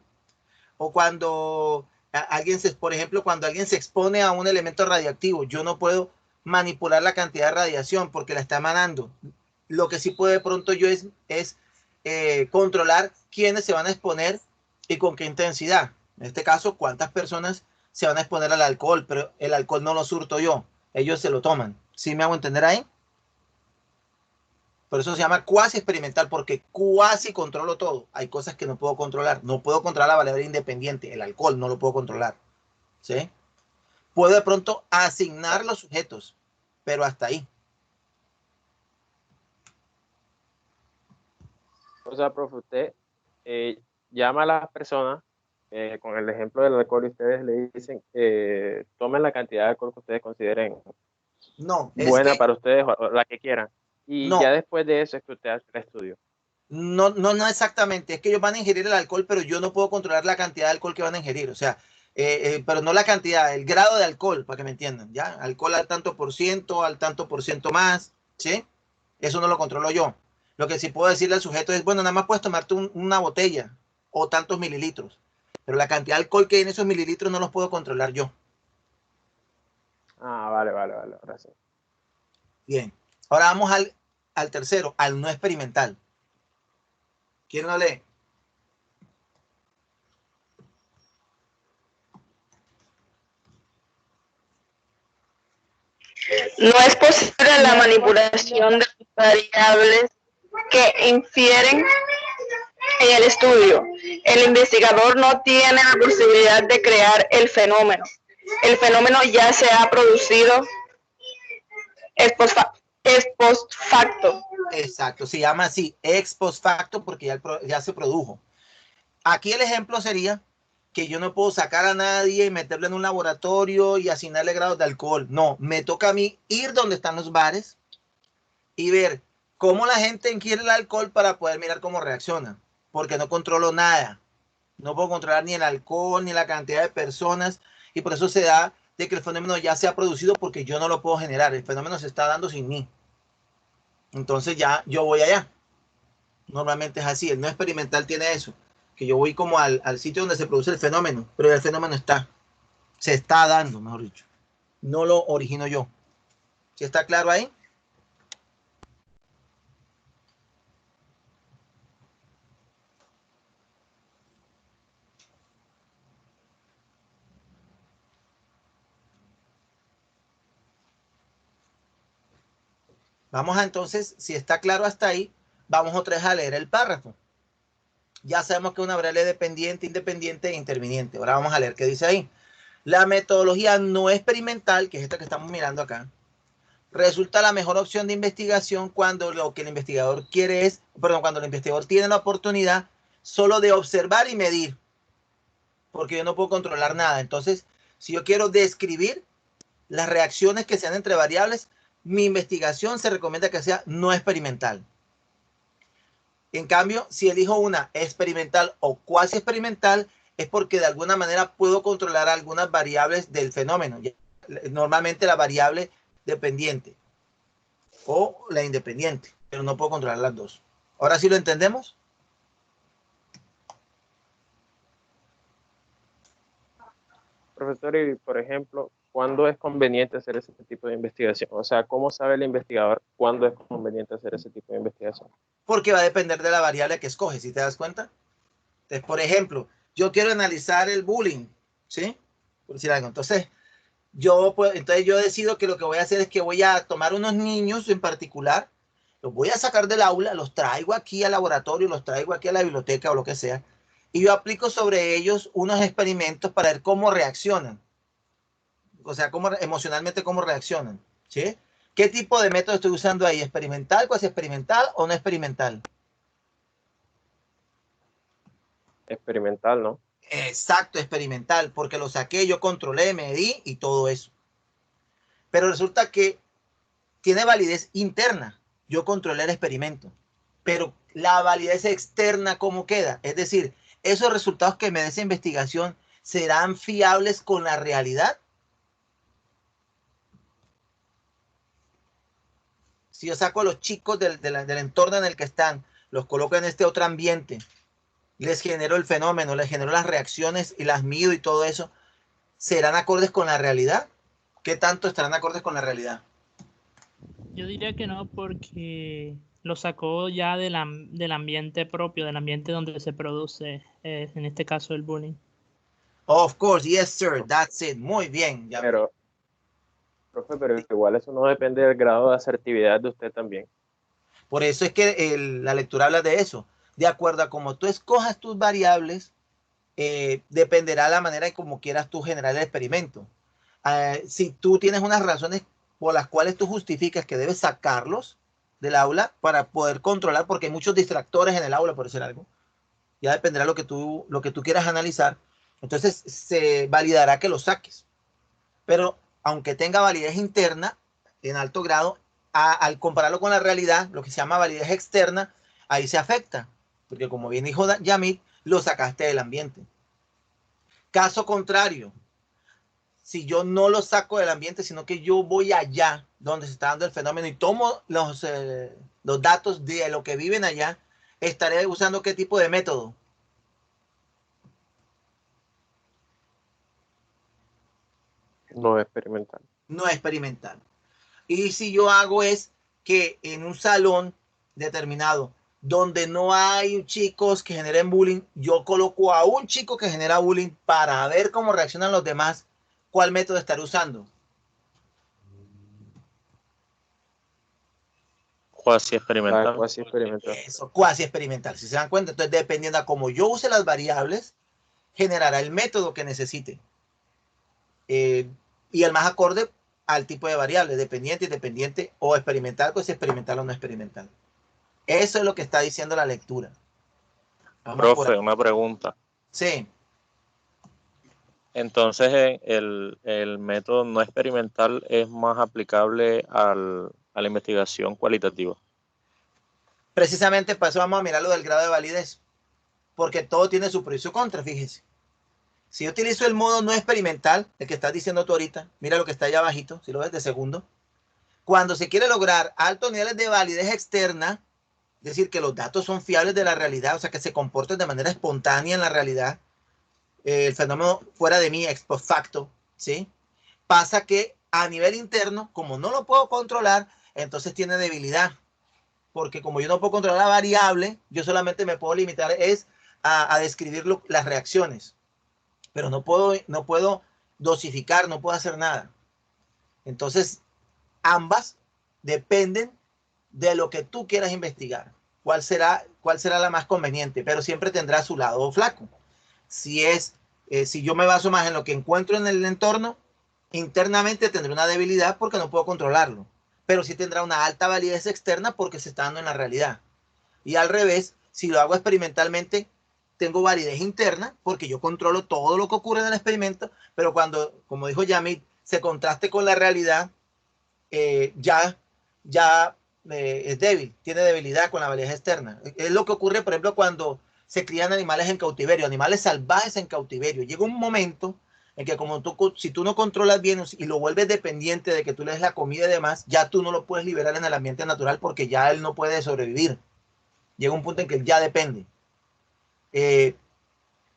Speaker 1: O cuando por ejemplo, cuando alguien se expone a un elemento radioactivo, yo no puedo manipular la cantidad de radiación porque la está emanando. Lo que sí puedo de pronto yo es controlar quiénes se van a exponer y con qué intensidad. En este caso, cuántas personas se van a exponer al alcohol, pero el alcohol no lo surto yo, ellos se lo toman. ¿Sí me hago entender ahí? Por eso se llama cuasi experimental, porque cuasi controlo todo. Hay cosas que no puedo controlar. No puedo controlar la variable independiente. El alcohol no lo puedo controlar. ¿Sí? Puedo de pronto asignar los sujetos, pero hasta ahí.
Speaker 3: O sea, profe, usted llama a las personas, con el ejemplo del alcohol, y ustedes le dicen que tomen la cantidad de alcohol que ustedes consideren
Speaker 1: No,
Speaker 3: buena para ustedes o la que quieran. Y
Speaker 1: no,
Speaker 3: ya después de eso es que usted hace el estudio.
Speaker 1: no exactamente. Es que ellos van a ingerir el alcohol, pero yo no puedo controlar la cantidad de alcohol que van a ingerir. O sea, pero no la cantidad, el grado de alcohol, para que me entiendan, ¿ya? Alcohol al tanto por ciento más, ¿sí? Eso no lo controlo yo. Lo que sí puedo decirle al sujeto es, bueno, nada más puedes tomarte una botella o tantos mililitros, pero la cantidad de alcohol que hay en esos mililitros no los puedo controlar yo.
Speaker 3: Ah, vale, ahora sí.
Speaker 1: Bien, ahora vamos al tercero, al no experimental. ¿Quién lo lee?
Speaker 4: No es posible la manipulación de variables que infieren en el estudio. El investigador no tiene la posibilidad de crear el fenómeno. El fenómeno ya se ha producido ex post facto.
Speaker 1: Exacto, se llama así, ex post facto, porque ya se produjo. Aquí el ejemplo sería que yo no puedo sacar a nadie y meterlo en un laboratorio y asignarle grados de alcohol. No, me toca a mí ir donde están los bares y ver cómo la gente ingiere el alcohol para poder mirar cómo reacciona, porque no controlo nada. No puedo controlar ni el alcohol ni la cantidad de personas y por eso se da de que el fenómeno ya se ha producido porque yo no lo puedo generar. El fenómeno se está dando sin mí. Entonces ya yo voy allá. Normalmente es así. El no experimental tiene eso, que yo voy como al sitio donde se produce el fenómeno, pero el fenómeno se está dando, mejor dicho. No lo origino yo. ¿Sí está claro ahí? Vamos a entonces, si está claro hasta ahí, vamos otra vez a leer el párrafo. Ya sabemos que es una variable dependiente, independiente e interviniente. Ahora vamos a leer qué dice ahí. La metodología no experimental, que es esta que estamos mirando acá, resulta la mejor opción de investigación cuando lo que el investigador quiere es, perdón, cuando el investigador tiene la oportunidad solo de observar y medir, porque yo no puedo controlar nada. Entonces, si yo quiero describir las reacciones que sean entre variables, mi investigación se recomienda que sea no experimental. En cambio, si elijo una experimental o cuasi experimental, es porque de alguna manera puedo controlar algunas variables del fenómeno. Normalmente la variable dependiente o la independiente, pero no puedo controlar las dos. ¿Ahora sí lo entendemos?
Speaker 3: Profesor, y por ejemplo, ¿cuándo es conveniente hacer ese tipo de investigación? O sea, ¿cómo sabe el investigador cuándo es conveniente hacer ese tipo de investigación?
Speaker 1: Porque va a depender de la variable que escoge, ¿sí te das cuenta? Entonces, por ejemplo, yo quiero analizar el bullying, ¿sí? Por decir algo. Entonces yo decido que lo que voy a hacer es que voy a tomar unos niños en particular, los voy a sacar del aula, los traigo aquí al laboratorio, los traigo aquí a la biblioteca o lo que sea, y yo aplico sobre ellos unos experimentos para ver cómo reaccionan. O sea, emocionalmente cómo reaccionan, ¿sí? ¿Qué tipo de método estoy usando ahí? ¿Experimental, cuasi experimental o no experimental?
Speaker 3: Experimental, ¿no?
Speaker 1: Exacto, experimental, porque lo saqué, yo controlé, medí y todo eso. Pero resulta que tiene validez interna. Yo controlé el experimento. Pero la validez externa, ¿cómo queda? Es decir, esos resultados que me dé esa investigación, ¿serán fiables con la realidad? Si yo saco a los chicos del entorno en el que están, los coloco en este otro ambiente, les genero el fenómeno, les genero las reacciones y las mido y todo eso, ¿serán acordes con la realidad? ¿Qué tanto estarán acordes con la realidad?
Speaker 9: Yo diría que no, porque lo sacó ya del ambiente propio, del ambiente donde se produce, en este caso, el bullying.
Speaker 1: Of course, yes, sir, that's it. Muy bien. Ya.
Speaker 3: Pero, profe, pero igual eso no depende del grado de asertividad de usted también.
Speaker 1: Por eso es que la lectura habla de eso. De acuerdo a cómo tú escojas tus variables, dependerá la manera en cómo quieras tú generar el experimento. Si tú tienes unas razones por las cuales tú justificas que debes sacarlos del aula para poder controlar, porque hay muchos distractores en el aula, por decir algo, ya dependerá lo que tú quieras analizar, entonces se validará que los saques. Pero aunque tenga validez interna en alto grado, al compararlo con la realidad, lo que se llama validez externa, ahí se afecta, porque como bien dijo Yamit, lo sacaste del ambiente. Caso contrario, si yo no lo saco del ambiente, sino que yo voy allá donde se está dando el fenómeno y tomo los datos de lo que viven allá, estaré usando ¿qué tipo de método?
Speaker 3: No experimental.
Speaker 1: No experimental. Y si yo hago es que en un salón determinado, donde no hay chicos que generen bullying, yo coloco a un chico que genera bullying para ver cómo reaccionan los demás, ¿cuál método estaré usando?
Speaker 10: Cuasi experimental.
Speaker 3: Cuasi experimental.
Speaker 1: Eso, cuasi experimental, si se dan cuenta. Entonces, dependiendo de cómo yo use las variables, generará el método que necesite. Y el más acorde al tipo de variable, dependiente, independiente, o experimental, pues experimental o no experimental. Eso es lo que está diciendo la lectura. Vamos.
Speaker 10: Profe, una pregunta.
Speaker 1: Sí.
Speaker 10: Entonces, el método no experimental es más aplicable a la investigación cualitativa.
Speaker 1: Precisamente para eso vamos a mirar lo del grado de validez, porque todo tiene su pro y su contra, fíjese. Si yo utilizo el modo no experimental, el que estás diciendo tú ahorita, mira lo que está allá abajito, si lo ves de segundo. Cuando se quiere lograr altos niveles de validez externa, es decir, que los datos son fiables de la realidad, o sea, que se comporten de manera espontánea en la realidad, el fenómeno fuera de mí, ex post facto, ¿sí? Pasa que a nivel interno, como no lo puedo controlar, entonces tiene debilidad. Porque como yo no puedo controlar la variable, yo solamente me puedo limitar a describir las reacciones. Pero no puedo dosificar, no puedo hacer nada. Entonces, ambas dependen de lo que tú quieras investigar. ¿Cuál será la más conveniente? Pero siempre tendrá su lado flaco. Si yo me baso más en lo que encuentro en el entorno, internamente tendré una debilidad porque no puedo controlarlo. Pero sí tendrá una alta validez externa porque se está dando en la realidad. Y al revés, si lo hago experimentalmente, tengo validez interna porque yo controlo todo lo que ocurre en el experimento, pero cuando, como dijo Yamit, se contraste con la realidad, ya es débil, tiene debilidad con la validez externa. Es lo que ocurre, por ejemplo, cuando se crían animales en cautiverio, animales salvajes en cautiverio. Llega un momento en que si tú no controlas bien y lo vuelves dependiente de que tú le des la comida y demás, ya tú no lo puedes liberar en el ambiente natural porque ya él no puede sobrevivir. Llega un punto en que él ya depende.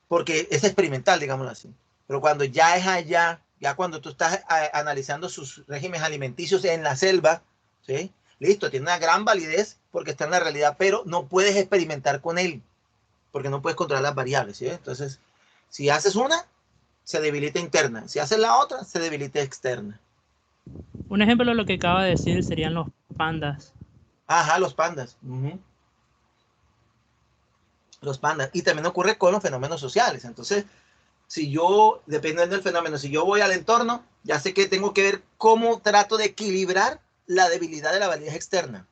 Speaker 1: Porque es experimental, digámoslo así. Pero cuando ya es allá, ya cuando tú estás analizando sus regímenes alimenticios en la selva, ¿sí? Listo, tiene una gran validez porque está en la realidad, pero no puedes experimentar con él porque no puedes controlar las variables, ¿sí? Entonces, si haces una, se debilita interna. Si haces la otra, se debilita externa.
Speaker 9: Un ejemplo de lo que acaba de decir serían los pandas.
Speaker 1: Ajá, los pandas. Los pandas. Y también ocurre con los fenómenos sociales. Entonces, si yo, dependiendo del fenómeno, si yo voy al entorno, ya sé que tengo que ver cómo trato de equilibrar la debilidad de la validez externa.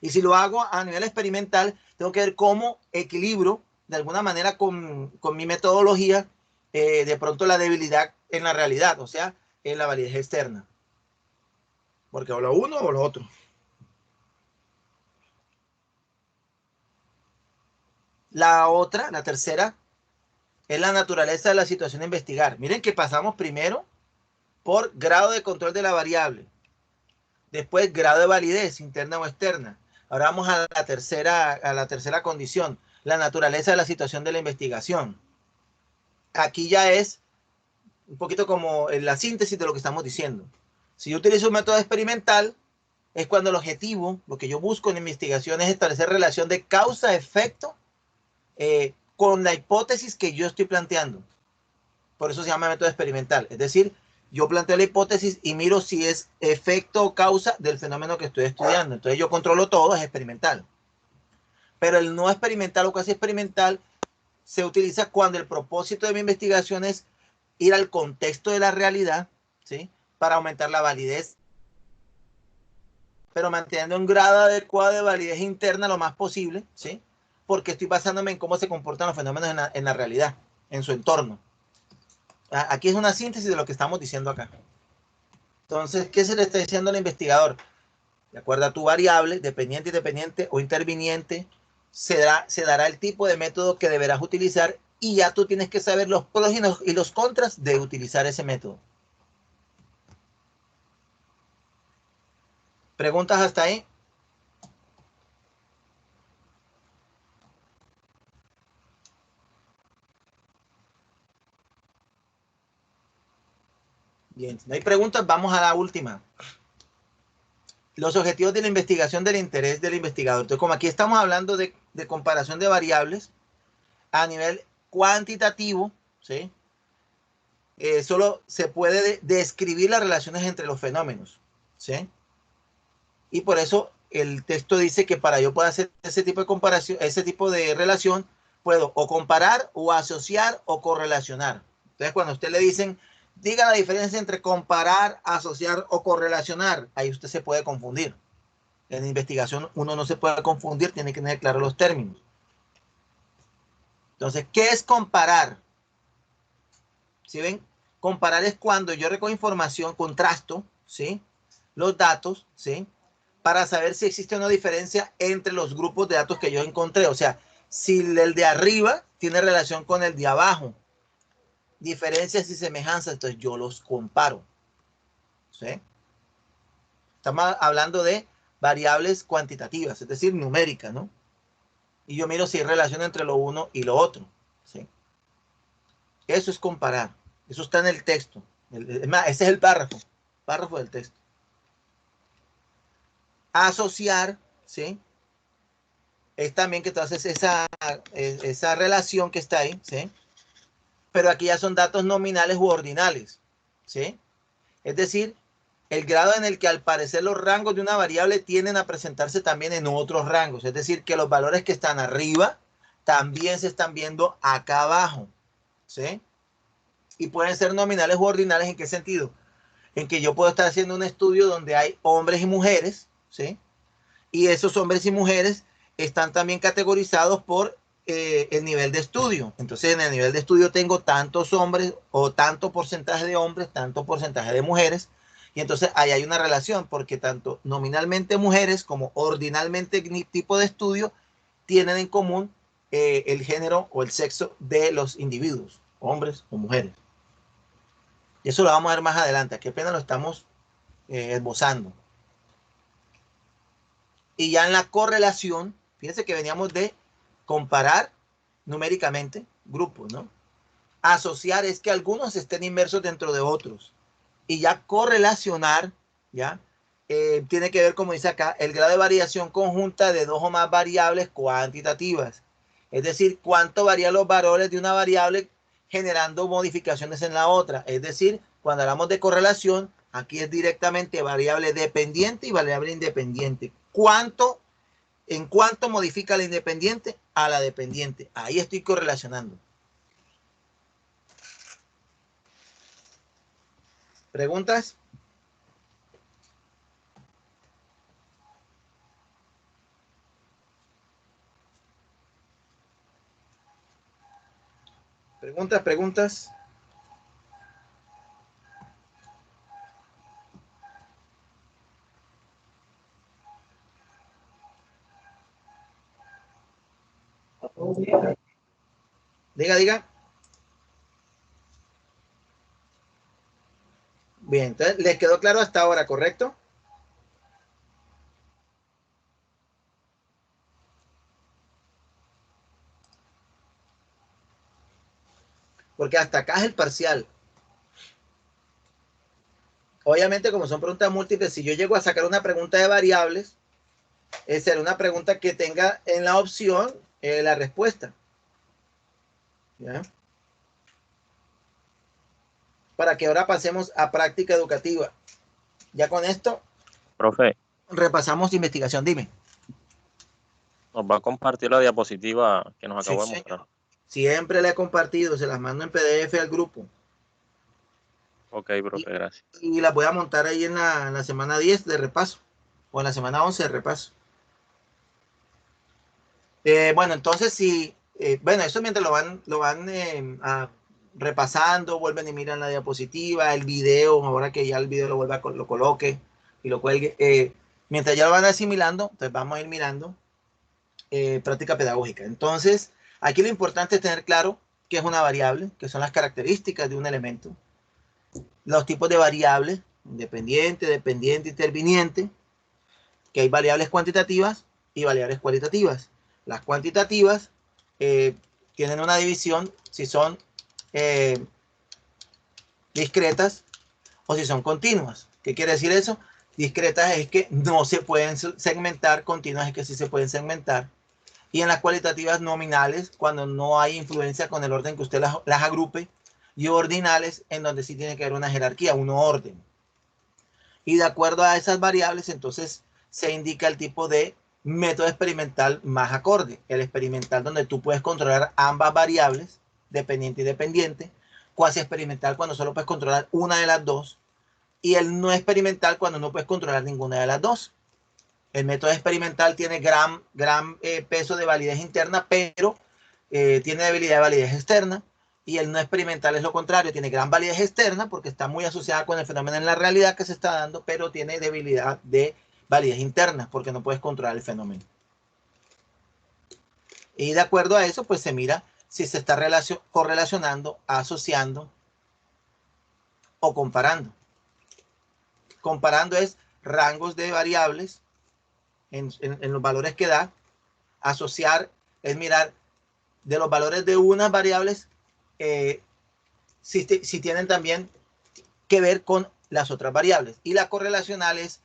Speaker 1: Y si lo hago a nivel experimental, tengo que ver cómo equilibro de alguna manera con mi metodología de pronto la debilidad en la realidad, o sea, en la validez externa. Porque o lo uno o lo otro. La otra, la tercera, es la naturaleza de la situación a investigar. Miren que pasamos primero por grado de control de la variable. Después grado de validez, interna o externa. Ahora vamos a la tercera condición, la naturaleza de la situación de la investigación. Aquí ya es un poquito como la síntesis de lo que estamos diciendo. Si yo utilizo un método experimental, es cuando el objetivo, lo que yo busco en la investigación es establecer relación de causa-efecto con la hipótesis que yo estoy planteando. Por eso se llama método experimental. Es decir, yo planteo la hipótesis y miro si es efecto o causa del fenómeno que estoy estudiando. Entonces yo controlo todo, es experimental. Pero el no experimental o casi experimental se utiliza cuando el propósito de mi investigación es ir al contexto de la realidad, ¿sí? Para aumentar la validez, pero manteniendo un grado adecuado de validez interna lo más posible, ¿sí? Porque estoy basándome en cómo se comportan los fenómenos en la realidad, en su entorno. Aquí es una síntesis de lo que estamos diciendo acá. Entonces, ¿qué se le está diciendo al investigador? De acuerdo a tu variable, dependiente, independiente o interviniente, se dará el tipo de método que deberás utilizar y ya tú tienes que saber los pros y los contras de utilizar ese método. ¿Preguntas hasta ahí? Bien, si no hay preguntas, vamos a la última. Los objetivos de la investigación del interés del investigador. Entonces, como aquí estamos hablando de comparación de variables a nivel cuantitativo, ¿sí? Solo se puede describir las relaciones entre los fenómenos, ¿sí? Y por eso el texto dice que para yo poder hacer ese tipo de comparación, ese tipo de relación, puedo o comparar o asociar o correlacionar. Entonces, cuando a usted le dicen, diga la diferencia entre comparar, asociar o correlacionar, ahí usted se puede confundir. En investigación uno no se puede confundir, tiene que tener claros los términos. Entonces, ¿qué es comparar? ¿Sí ven? Comparar es cuando yo recojo información, contrasto, ¿sí? Los datos, ¿sí? Para saber si existe una diferencia entre los grupos de datos que yo encontré. O sea, si el de arriba tiene relación con el de abajo. Diferencias y semejanzas, entonces yo los comparo. ¿Sí? Estamos hablando de variables cuantitativas, es decir, numéricas, ¿no? Y yo miro si hay relación entre lo uno y lo otro. ¿Sí? Eso es comparar. Eso está en el texto. Ese es el párrafo del texto. Asociar, ¿sí? Es también que tú haces esa relación que está ahí, ¿sí? Pero aquí ya son datos nominales u ordinales, ¿sí? Es decir, el grado en el que al parecer los rangos de una variable tienden a presentarse también en otros rangos. Es decir, que los valores que están arriba también se están viendo acá abajo, ¿sí? Y pueden ser nominales u ordinales. ¿En qué sentido? En que yo puedo estar haciendo un estudio donde hay hombres y mujeres, ¿sí? Y esos hombres y mujeres están también categorizados por el nivel de estudio. Entonces, en el nivel de estudio tengo tantos hombres o tanto porcentaje de hombres, tanto porcentaje de mujeres. Y entonces ahí hay una relación porque tanto nominalmente mujeres como ordinalmente tipo de estudio tienen en común el género o el sexo de los individuos, hombres o mujeres. Y eso lo vamos a ver más adelante. Aquí apenas lo estamos esbozando. Y ya en la correlación, fíjense que veníamos de comparar numéricamente grupos, ¿no? Asociar es que algunos estén inmersos dentro de otros. Y ya correlacionar, ¿ya? Tiene que ver, como dice acá, el grado de variación conjunta de dos o más variables cuantitativas. Es decir, cuánto varían los valores de una variable generando modificaciones en la otra. Es decir, cuando hablamos de correlación, aquí es directamente variable dependiente y variable independiente. ¿En cuánto modifica la independiente a la dependiente? Ahí estoy correlacionando. ¿Preguntas? preguntas. Diga. Bien, entonces, ¿les quedó claro hasta ahora, correcto? Porque hasta acá es el parcial. Obviamente, como son preguntas múltiples, si yo llego a sacar una pregunta de variables, será una pregunta que tenga en la opción la respuesta. ¿Ya? Para que ahora pasemos a práctica educativa. Ya con esto,
Speaker 10: Profe,
Speaker 1: repasamos investigación. Dime.
Speaker 10: nos va a compartir la diapositiva que nos acabó
Speaker 1: Sí,
Speaker 10: de mostrar.
Speaker 1: señor. Siempre la he compartido, se las mando en PDF al grupo.
Speaker 10: Ok, profe, gracias.
Speaker 1: Y las voy a montar ahí en la semana 10 de repaso, o en la semana 11 de repaso. Bueno, entonces sí, bueno, eso mientras lo van repasando, vuelven y miran la diapositiva, el video, ahora que ya el video lo coloque y lo cuelgue. Mientras ya lo van asimilando, entonces vamos a ir mirando práctica pedagógica. Entonces, aquí lo importante es tener claro qué es una variable, qué son las características de un elemento, los tipos de variables, independiente, dependiente, interviniente, que hay variables cuantitativas y variables cualitativas. Las cuantitativas tienen una división si son discretas o si son continuas. ¿Qué quiere decir eso? Discretas es que no se pueden segmentar, continuas es que sí se pueden segmentar. Y en las cualitativas nominales, cuando no hay influencia con el orden que usted las agrupe, y ordinales, en donde sí tiene que haber una jerarquía, un orden. Y de acuerdo a esas variables, entonces se indica el tipo de método experimental más acorde. El experimental donde tú puedes controlar ambas variables, dependiente y dependiente. Cuasi experimental cuando solo puedes controlar una de las dos. Y el no experimental cuando no puedes controlar ninguna de las dos. El método experimental tiene gran peso de validez interna, pero tiene debilidad de validez externa. Y el no experimental es lo contrario, tiene gran validez externa porque está muy asociada con el fenómeno en la realidad que se está dando, pero tiene debilidad de validez interna porque no puedes controlar el fenómeno. Y de acuerdo a eso, pues se mira si se está correlacionando, asociando o comparando. Comparando es rangos de variables en los valores que da. Asociar es mirar de los valores de unas variables si tienen también que ver con las otras variables. Y la correlacional es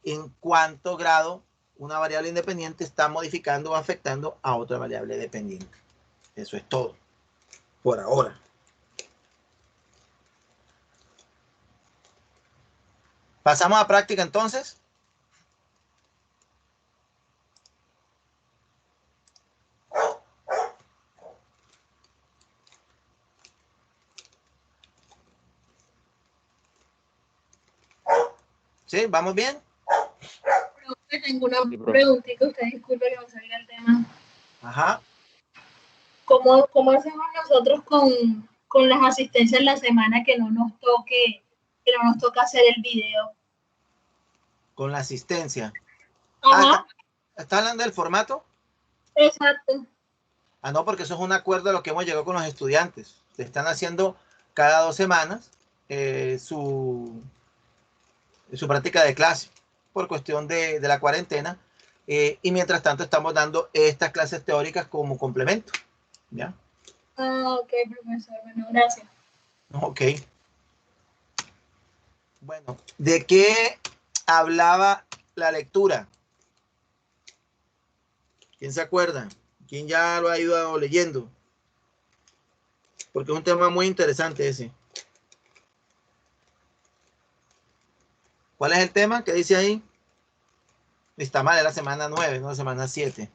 Speaker 1: en cuánto grado una variable independiente está modificando o afectando a otra variable dependiente. Eso es todo por ahora. Pasamos a práctica entonces. ¿Sí? ¿Vamos bien?
Speaker 11: Tengo una preguntita, usted disculpe que me salga el tema.
Speaker 1: Ajá.
Speaker 11: ¿Cómo hacemos nosotros con las asistencias en la semana que no nos toca hacer el video?
Speaker 1: Con la asistencia.
Speaker 11: Ajá.
Speaker 1: ¿Está hablando del formato?
Speaker 11: Exacto.
Speaker 1: No, porque eso es un acuerdo a lo que hemos llegado con los estudiantes. Se están haciendo cada 2 semanas su práctica de clase por cuestión de la cuarentena. Y mientras tanto estamos dando estas clases teóricas como complemento. ¿Ya?
Speaker 11: Ok, profesor. Bueno, gracias.
Speaker 1: Ok. Bueno, ¿de qué hablaba la lectura? ¿Quién se acuerda? ¿Quién ya lo ha ido leyendo? Porque es un tema muy interesante ese. ¿Cuál es el tema? ¿Qué dice ahí? Está mal, es la semana 9, no la semana 7.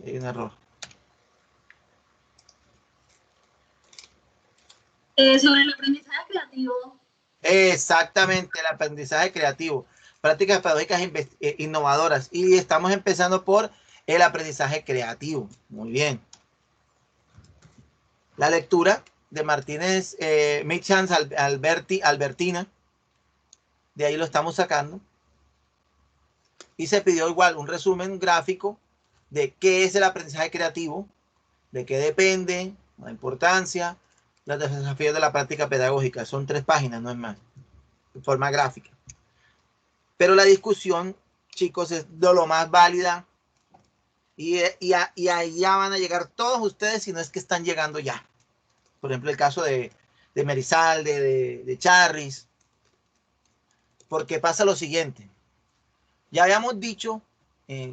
Speaker 1: Hay un error.
Speaker 11: Sobre el aprendizaje creativo.
Speaker 1: Exactamente, el aprendizaje creativo. Prácticas pedagógicas innovadoras. Y estamos empezando por el aprendizaje creativo. Muy bien. La lectura de Martínez, Mitchans Albertina, de ahí lo estamos sacando. Y se pidió igual un resumen gráfico de qué es el aprendizaje creativo, de qué depende, la importancia, los desafíos de la práctica pedagógica. Son 3 páginas, no es más, en forma gráfica. Pero la discusión, chicos, es de lo más válida. Y allá van a llegar todos ustedes, si no es que están llegando ya. Por ejemplo, el caso de Merizalde, de Charris. Porque pasa lo siguiente. Ya habíamos dicho,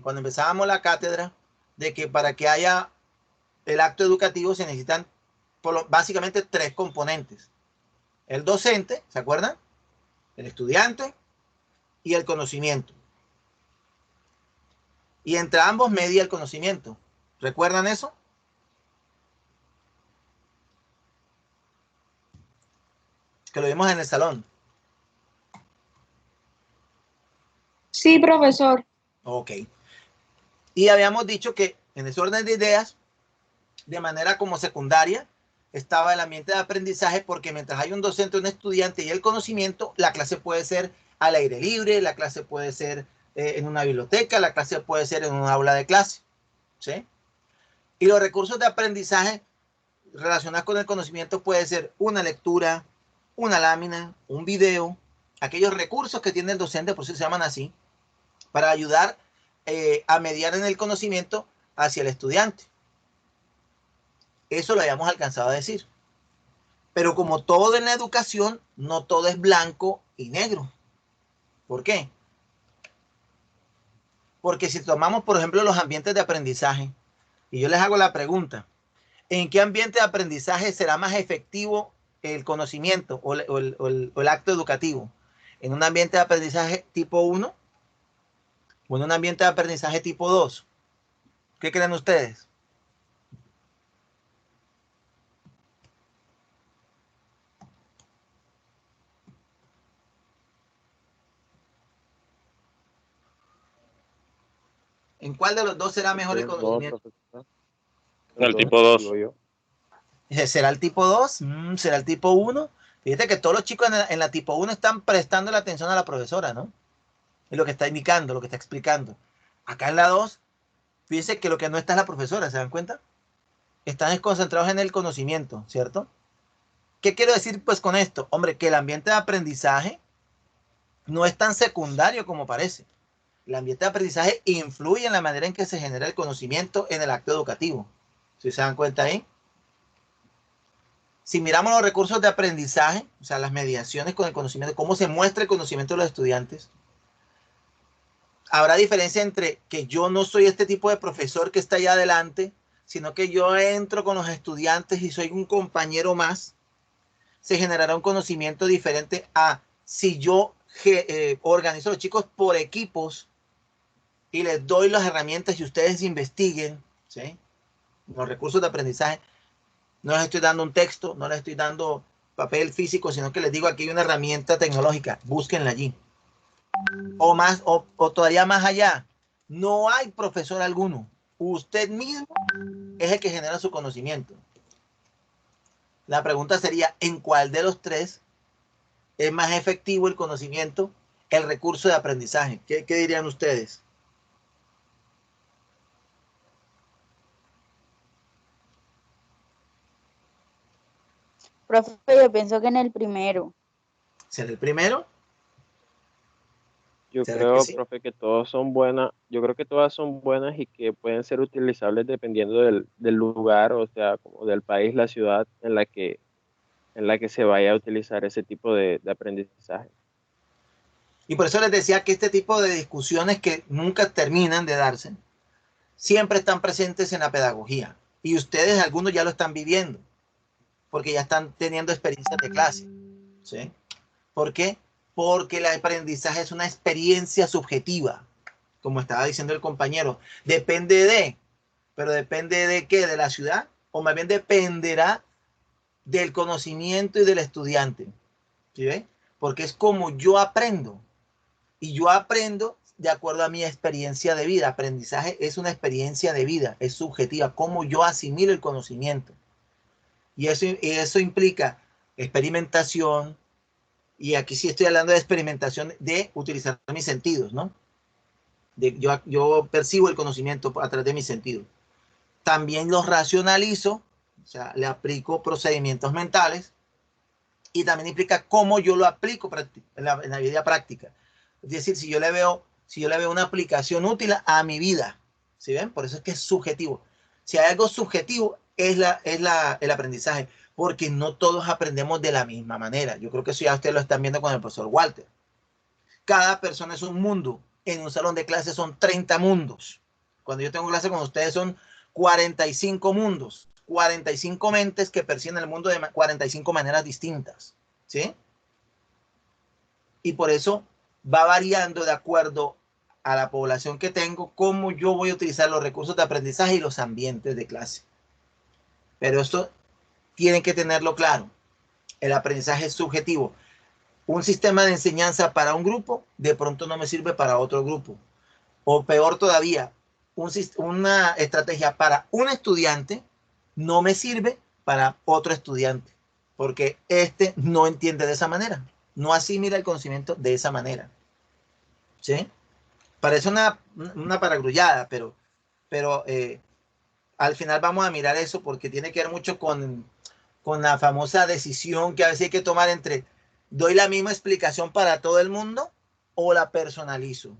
Speaker 1: cuando empezábamos la cátedra, de que para que haya el acto educativo se necesitan básicamente 3 componentes. El docente, ¿se acuerdan? El estudiante y el conocimiento. Y entre ambos media el conocimiento. ¿Recuerdan eso? Que lo vimos en el salón.
Speaker 11: Sí, profesor.
Speaker 1: Ok. Y habíamos dicho que en ese orden de ideas, de manera como secundaria, estaba el ambiente de aprendizaje, porque mientras hay un docente, un estudiante y el conocimiento, la clase puede ser al aire libre, la clase puede ser en una biblioteca, la clase puede ser en un aula de clase, ¿sí? Y los recursos de aprendizaje relacionados con el conocimiento puede ser una lectura, una lámina, un video, aquellos recursos que tiene el docente, por eso se llaman así, para ayudar a mediar en el conocimiento hacia el estudiante. Eso lo habíamos alcanzado a decir. Pero como todo en la educación, no todo es blanco y negro. ¿Por qué? Porque si tomamos, por ejemplo, los ambientes de aprendizaje, y yo les hago la pregunta, ¿en qué ambiente de aprendizaje será más efectivo el conocimiento o el acto educativo? ¿En un ambiente de aprendizaje tipo 1 o en un ambiente de aprendizaje tipo 2? ¿Qué creen ustedes? ¿En cuál de los dos será mejor el conocimiento?
Speaker 10: El tipo 2.
Speaker 1: ¿Será el tipo 2? ¿Será el tipo 1? Fíjate que todos los chicos en la tipo 1 están prestando la atención a la profesora, ¿no? Es lo que está indicando, lo que está explicando. Acá en la 2, fíjense que lo que no está es la profesora, ¿se dan cuenta? Están desconcentrados en el conocimiento, ¿cierto? ¿Qué quiero decir pues con esto? Hombre, que el ambiente de aprendizaje no es tan secundario como parece. El ambiente de aprendizaje influye en la manera en que se genera el conocimiento en el acto educativo. ¿Sí se dan cuenta ahí? Si miramos los recursos de aprendizaje, o sea, las mediaciones con el conocimiento, cómo se muestra el conocimiento de los estudiantes, habrá diferencia entre que yo no soy este tipo de profesor que está allá adelante, sino que yo entro con los estudiantes y soy un compañero más. Se generará un conocimiento diferente a si yo organizo a los chicos por equipos y les doy las herramientas y ustedes investiguen, ¿sí? Los recursos de aprendizaje. No les estoy dando un texto, no les estoy dando papel físico, sino que les digo, aquí hay una herramienta tecnológica, búsquenla allí. O más, o todavía más allá, no hay profesor alguno. Usted mismo es el que genera su conocimiento. La pregunta sería, ¿en cuál de los 3 es más efectivo el conocimiento, el recurso de aprendizaje? ¿Qué dirían ustedes?
Speaker 7: Profe, yo pienso que en el primero.
Speaker 1: ¿Será el primero?
Speaker 3: Yo creo, profe, que todos son buenas. Yo creo que todas son buenas y que pueden ser utilizables dependiendo del lugar, o sea, como del país, la ciudad en la que se vaya a utilizar ese tipo de aprendizaje.
Speaker 1: Y por eso les decía que este tipo de discusiones que nunca terminan de darse, siempre están presentes en la pedagogía. Y ustedes, algunos ya lo están viviendo, porque ya están teniendo experiencias de clase, ¿sí? ¿Por qué? Porque el aprendizaje es una experiencia subjetiva, como estaba diciendo el compañero. Pero depende de qué, de la ciudad, o más bien dependerá del conocimiento y del estudiante, ¿sí ven? Porque es como yo aprendo, y yo aprendo de acuerdo a mi experiencia de vida. Aprendizaje es una experiencia de vida, es subjetiva, cómo yo asimilo el conocimiento. Y eso implica experimentación, y aquí sí estoy hablando de experimentación de utilizar mis sentidos, ¿no? Yo percibo el conocimiento a través de mis sentidos. También los racionalizo, o sea, le aplico procedimientos mentales, y también implica cómo yo lo aplico en la vida práctica. Es decir, si yo le veo una aplicación útil a mi vida, ¿sí ven? Por eso es que es subjetivo. Si hay algo subjetivo, es el aprendizaje, porque no todos aprendemos de la misma manera. Yo creo que eso ya ustedes lo están viendo con el profesor Walter. Cada persona es un mundo. En un salón de clases son 30 mundos. Cuando yo tengo clase con ustedes son 45 mundos, 45 mentes que perciben el mundo de 45 maneras distintas, ¿sí? Y por eso va variando de acuerdo a la población que tengo, cómo yo voy a utilizar los recursos de aprendizaje y los ambientes de clase. Pero esto tienen que tenerlo claro. El aprendizaje es subjetivo. Un sistema de enseñanza para un grupo de pronto no me sirve para otro grupo. O peor todavía, una estrategia para un estudiante no me sirve para otro estudiante, porque este no entiende de esa manera, no asimila el conocimiento de esa manera. ¿Sí? Parece una paragrullada, pero al final vamos a mirar eso porque tiene que ver mucho con la famosa decisión que a veces hay que tomar entre ¿doy la misma explicación para todo el mundo o la personalizo?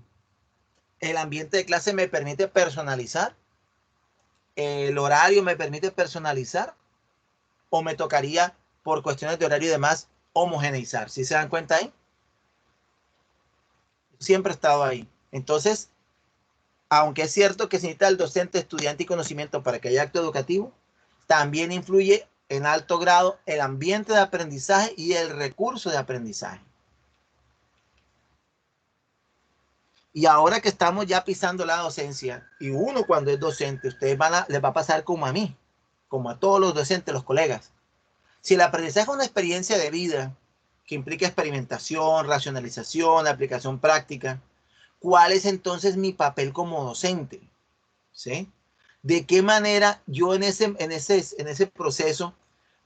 Speaker 1: El ambiente de clase me permite personalizar, el horario me permite personalizar, o me tocaría por cuestiones de horario y demás homogeneizar. ¿Sí se dan cuenta ahí? Siempre he estado ahí. Entonces, aunque es cierto que se necesita el docente, estudiante y conocimiento para que haya acto educativo, también influye en alto grado el ambiente de aprendizaje y el recurso de aprendizaje. Y ahora que estamos ya pisando la docencia, y uno cuando es docente, ustedes les va a pasar como a mí, como a todos los docentes, los colegas. Si el aprendizaje es una experiencia de vida que implica experimentación, racionalización, aplicación práctica, ¿cuál es entonces mi papel como docente? ¿Sí? ¿De qué manera yo en ese proceso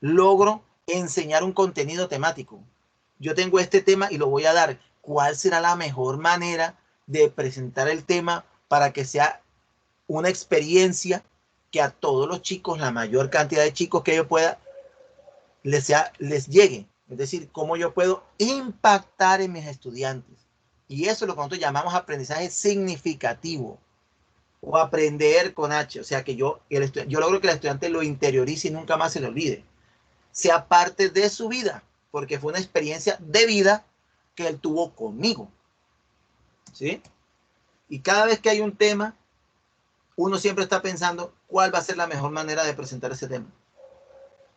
Speaker 1: logro enseñar un contenido temático? Yo tengo este tema y lo voy a dar. ¿Cuál será la mejor manera de presentar el tema para que sea una experiencia que a todos los chicos, la mayor cantidad de chicos que yo pueda, les llegue? Es decir, cómo yo puedo impactar en mis estudiantes. Y eso es lo que nosotros llamamos aprendizaje significativo o aprender con H. O sea, que yo logro que el estudiante lo interiorice y nunca más se le olvide. Sea parte de su vida, porque fue una experiencia de vida que él tuvo conmigo. ¿Sí? Y cada vez que hay un tema, uno siempre está pensando cuál va a ser la mejor manera de presentar ese tema.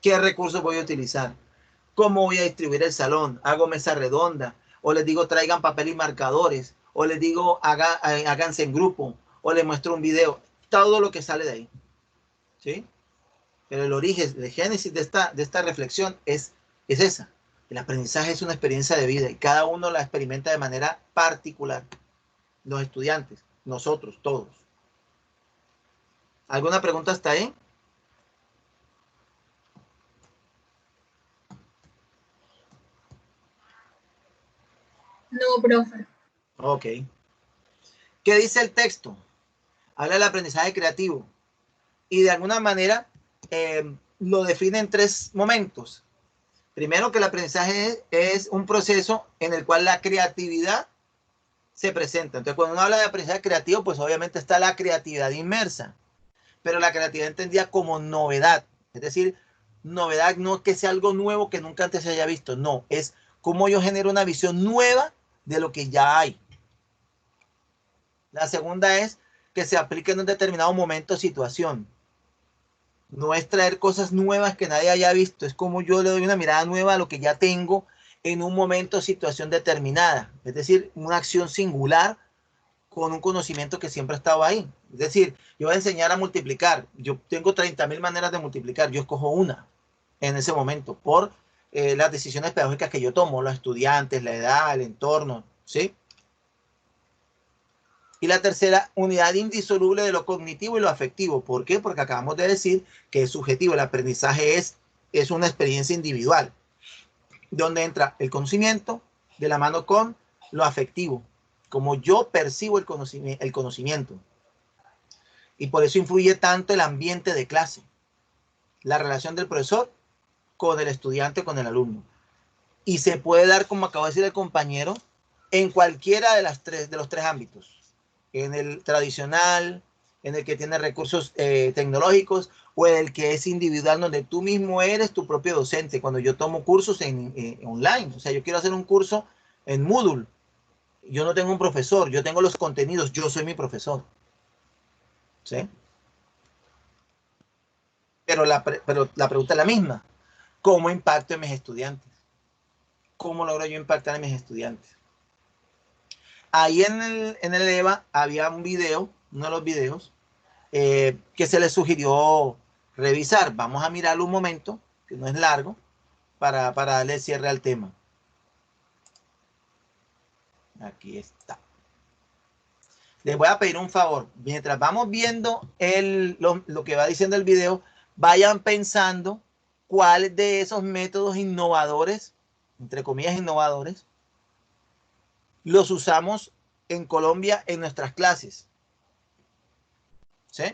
Speaker 1: ¿Qué recursos voy a utilizar? ¿Cómo voy a distribuir el salón? ¿Hago mesa redonda? ¿O les digo traigan papel y marcadores? ¿O les digo háganse en grupo? ¿O les muestro un video? Todo lo que sale de ahí. ¿Sí? Pero el origen, el génesis de esta reflexión es esa. El aprendizaje es una experiencia de vida y cada uno la experimenta de manera particular. Los estudiantes, nosotros, todos. ¿Alguna pregunta hasta ahí?
Speaker 11: No, profe.
Speaker 1: Ok. ¿Qué dice el texto? Habla del aprendizaje creativo y de alguna manera lo define en 3 momentos. Primero, que el aprendizaje es un proceso en el cual la creatividad se presenta. Entonces, cuando uno habla de aprendizaje creativo, pues obviamente está la creatividad inmersa, pero la creatividad entendida como novedad. Es decir, novedad no que sea algo nuevo que nunca antes se haya visto, no, es cómo yo genero una visión nueva de lo que ya hay. La segunda es que se aplique en un determinado momento o situación. No es traer cosas nuevas que nadie haya visto, es como yo le doy una mirada nueva a lo que ya tengo en un momento o situación determinada. Es decir, una acción singular con un conocimiento que siempre ha estado ahí. Es decir, yo voy a enseñar a multiplicar. Yo tengo 30.000 maneras de multiplicar. Yo escojo una en ese momento por las decisiones pedagógicas que yo tomo, los estudiantes, la edad, el entorno, ¿sí? Y la tercera, unidad indisoluble de lo cognitivo y lo afectivo. ¿Por qué? Porque acabamos de decir que es subjetivo. El aprendizaje es es una experiencia individual, donde entra el conocimiento de la mano con lo afectivo, como yo percibo el conocimiento. Y por eso influye tanto el ambiente de clase, la relación del profesor con el estudiante, con el alumno. Y se puede dar, como acabo de decir el compañero, en cualquiera de los tres ámbitos. En el tradicional, en el que tiene recursos tecnológicos, o en el que es individual, donde tú mismo eres tu propio docente. Cuando yo tomo cursos online, o sea, yo quiero hacer un curso en Moodle, yo no tengo un profesor, yo tengo los contenidos, yo soy mi profesor. ¿Sí? Pero la pregunta es la misma. ¿Cómo impacto en mis estudiantes? ¿Cómo logro yo impactar en mis estudiantes? Ahí en el EVA había un video, uno de los videos, que se les sugirió revisar. Vamos a mirarlo un momento, que no es largo, para darle cierre al tema. Aquí está. Les voy a pedir un favor. Mientras vamos viendo lo que va diciendo el video, vayan pensando cuál de esos métodos innovadores, entre comillas innovadores, los usamos en Colombia en nuestras clases. ¿Sí?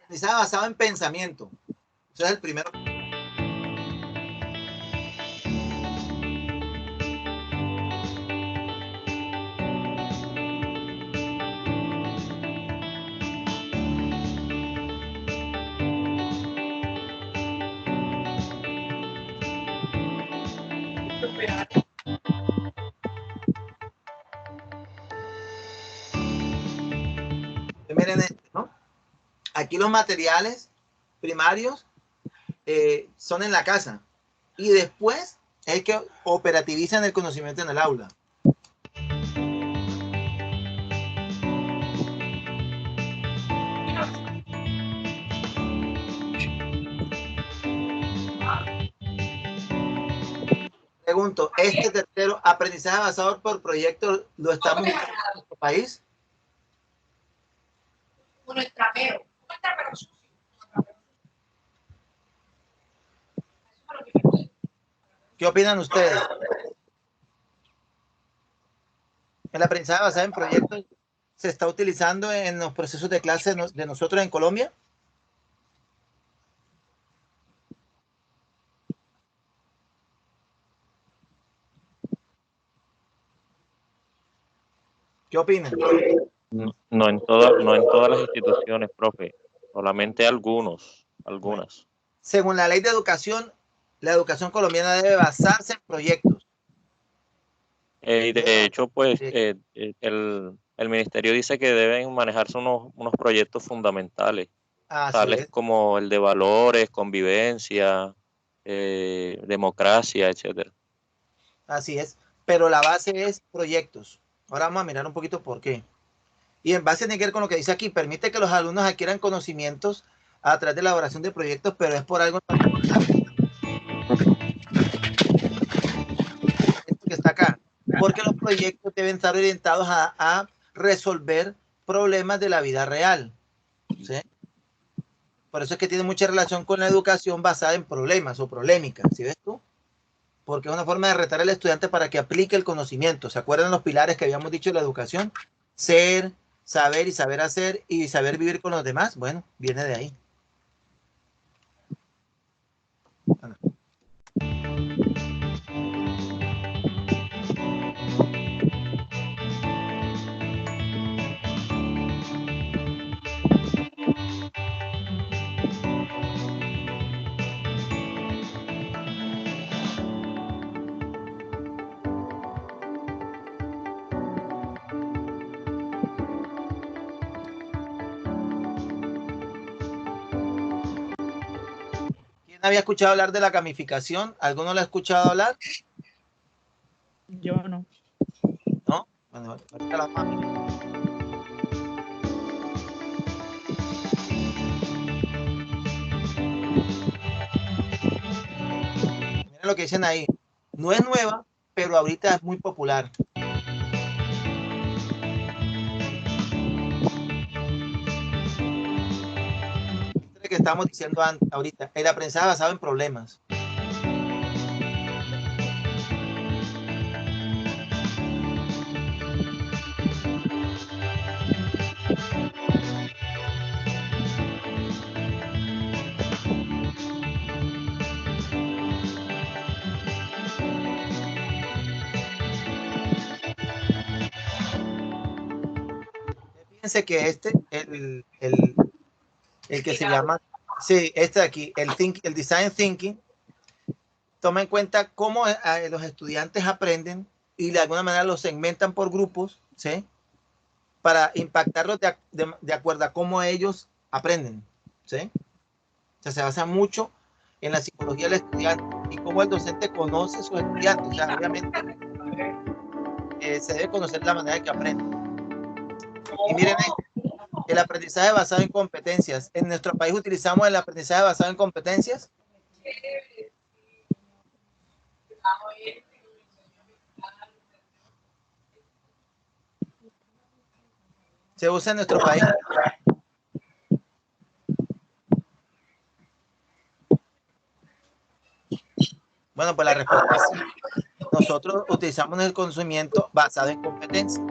Speaker 1: Aprendizaje basado en pensamiento. Ese es el primero. Miren esto, ¿no? Aquí los materiales primarios son en la casa y después es que operativizan el conocimiento en el aula. Pregunto, ¿este tercero aprendizaje basado por proyectos lo estamos usando en nuestro país? ¿Qué opinan ustedes? ¿El aprendizaje basado en proyectos se está utilizando en los procesos de clase de nosotros en Colombia? ¿Qué opinan?
Speaker 10: No en todas las instituciones, profe, solamente algunas.
Speaker 1: Según la ley de educación, la educación colombiana debe basarse en proyectos.
Speaker 10: De hecho, pues el ministerio dice que deben manejarse unos proyectos fundamentales, tales como el de valores, convivencia, democracia, etcétera.
Speaker 1: Así es, pero la base es proyectos. Ahora vamos a mirar un poquito por qué. Y en base tiene que ver con lo que dice aquí, permite que los alumnos adquieran conocimientos a través de la elaboración de proyectos, pero es por algo que está acá. Porque los proyectos deben estar orientados a resolver problemas de la vida real. ¿Sí? Por eso es que tiene mucha relación con la educación basada en problemas o polémica. ¿Sí ves tú? Porque es una forma de retar al estudiante para que aplique el conocimiento. ¿Se acuerdan los pilares que habíamos dicho de la educación? Ser, saber y saber hacer y saber vivir con los demás. Bueno, viene de ahí. Bueno. había escuchado hablar de la gamificación? ¿Alguno lo ha escuchado hablar?
Speaker 9: Yo no.
Speaker 1: ¿No? Bueno, ahorita la mami. Miren lo que dicen ahí. No es nueva, pero ahorita es muy popular. Que estamos diciendo ahorita, el aprendizaje basado en problemas. Fíjense que el que se llama, sí, este de aquí, el Design Thinking, toma en cuenta cómo los estudiantes aprenden y de alguna manera los segmentan por grupos, ¿sí? Para impactarlos de acuerdo a cómo ellos aprenden, ¿sí? O sea, se basa mucho en la psicología del estudiante y cómo el docente conoce a sus estudiantes. O sea, obviamente se debe conocer la manera que aprenden. Y miren esto. El aprendizaje basado en competencias. En nuestro país utilizamos el aprendizaje basado en competencias. Se usa en nuestro país. Bueno, pues la respuesta es sí. Nosotros utilizamos el conocimiento basado en competencias.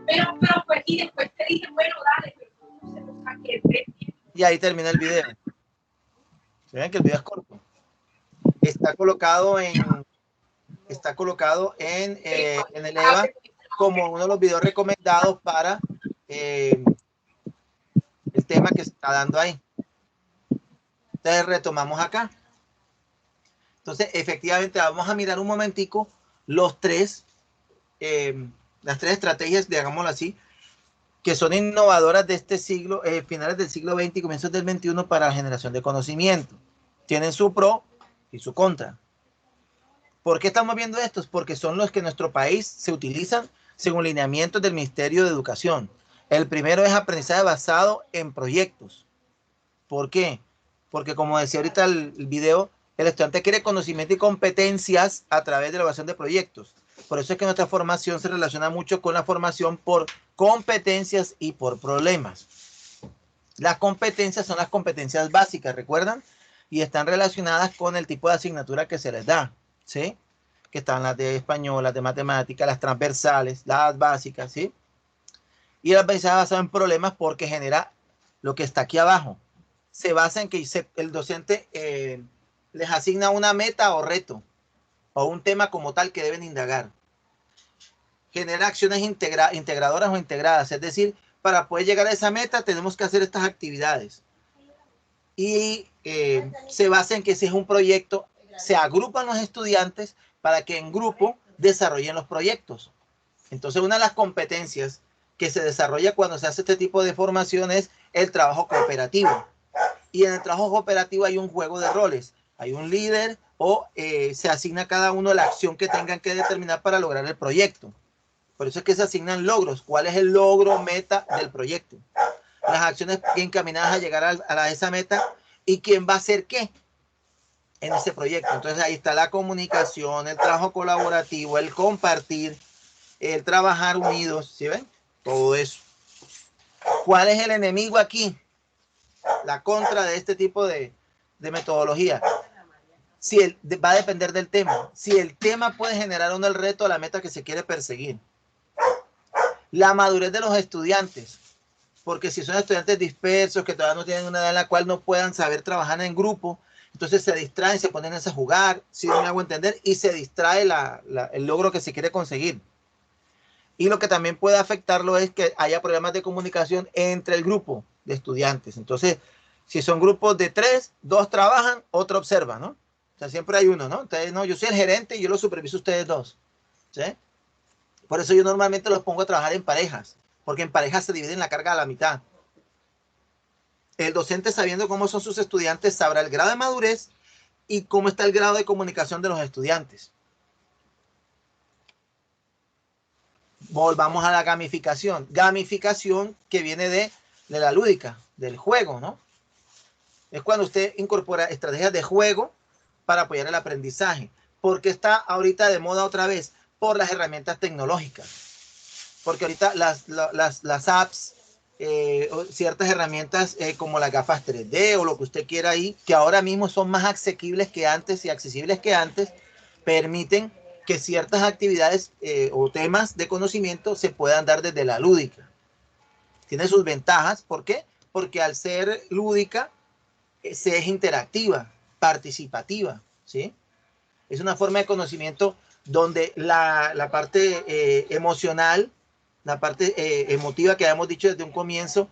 Speaker 11: Pero pues, y después te dije, bueno, dale, pero ¿cómo se lo saqué?
Speaker 1: Y ahí termina el video. ¿Se ven que el video es corto? Está colocado en el EVA como uno de los videos recomendados para el tema que se está dando ahí. Entonces retomamos acá. Entonces, efectivamente, vamos a mirar un momentico las tres estrategias, digámoslo así, que son innovadoras de este siglo, finales del siglo XX y comienzos del XXI para la generación de conocimiento. Tienen su pro y su contra. ¿Por qué estamos viendo estos? Porque son los que en nuestro país se utilizan según lineamientos del Ministerio de Educación. El primero es aprendizaje basado en proyectos. ¿Por qué? Porque como decía ahorita el video, el estudiante quiere conocimiento y competencias a través de la evaluación de proyectos. Por eso es que nuestra formación se relaciona mucho con la formación por competencias y por problemas. Las competencias son las competencias básicas, ¿recuerdan? Y están relacionadas con el tipo de asignatura que se les da, ¿sí? Que están las de español, las de matemáticas, las transversales, las básicas, ¿sí? Y el aprendizaje basado en problemas porque genera lo que está aquí abajo. Se basa en que el docente les asigna una meta o reto o un tema como tal que deben indagar. Genera acciones integradoras o integradas, es decir, para poder llegar a esa meta tenemos que hacer estas actividades. Y se basa en que si es un proyecto, se agrupan los estudiantes para que en grupo desarrollen los proyectos. Entonces, una de las competencias que se desarrolla cuando se hace este tipo de formación es el trabajo cooperativo. Y en el trabajo cooperativo hay un juego de roles. Hay un líder o se asigna a cada uno la acción que tengan que determinar para lograr el proyecto. Por eso es que se asignan logros. ¿Cuál es el logro meta del proyecto? Las acciones encaminadas a llegar a esa meta y quién va a hacer qué en ese proyecto. Entonces ahí está la comunicación, el trabajo colaborativo, el compartir, el trabajar unidos. ¿Sí ven? Todo eso. ¿Cuál es el enemigo aquí? La contra de este tipo de metodología. Va a depender del tema. Si el tema puede generar el reto a la meta que se quiere perseguir. La madurez de los estudiantes. Porque si son estudiantes dispersos, que todavía no tienen una edad en la cual no puedan saber trabajar en grupo, entonces se distraen, se ponen a jugar, si no me hago entender, y se distrae el logro que se quiere conseguir. Y lo que también puede afectarlo es que haya problemas de comunicación entre el grupo de estudiantes. Entonces, si son grupos de 3, 2 trabajan, otro observa, ¿no? O sea, siempre hay uno, ¿no? Entonces, no, yo soy el gerente y yo lo superviso a ustedes dos. ¿Sí? Por eso yo normalmente los pongo a trabajar en parejas, porque en parejas se dividen la carga a la mitad. El docente, sabiendo cómo son sus estudiantes, sabrá el grado de madurez y cómo está el grado de comunicación de los estudiantes. Volvamos a la gamificación. Gamificación que viene de la lúdica, del juego, ¿no? Es cuando usted incorpora estrategias de juego para apoyar el aprendizaje. ¿Por qué está ahorita de moda otra vez? Por las herramientas tecnológicas. Porque ahorita las apps, ciertas herramientas como las gafas 3D o lo que usted quiera ahí, que ahora mismo son más asequibles que antes y accesibles que antes, permiten que ciertas actividades o temas de conocimiento se puedan dar desde la lúdica. Tiene sus ventajas. ¿Por qué? Porque al ser lúdica, se es interactiva, participativa, ¿sí? Es una forma de conocimiento donde la parte emocional, la parte emotiva que habíamos dicho desde un comienzo,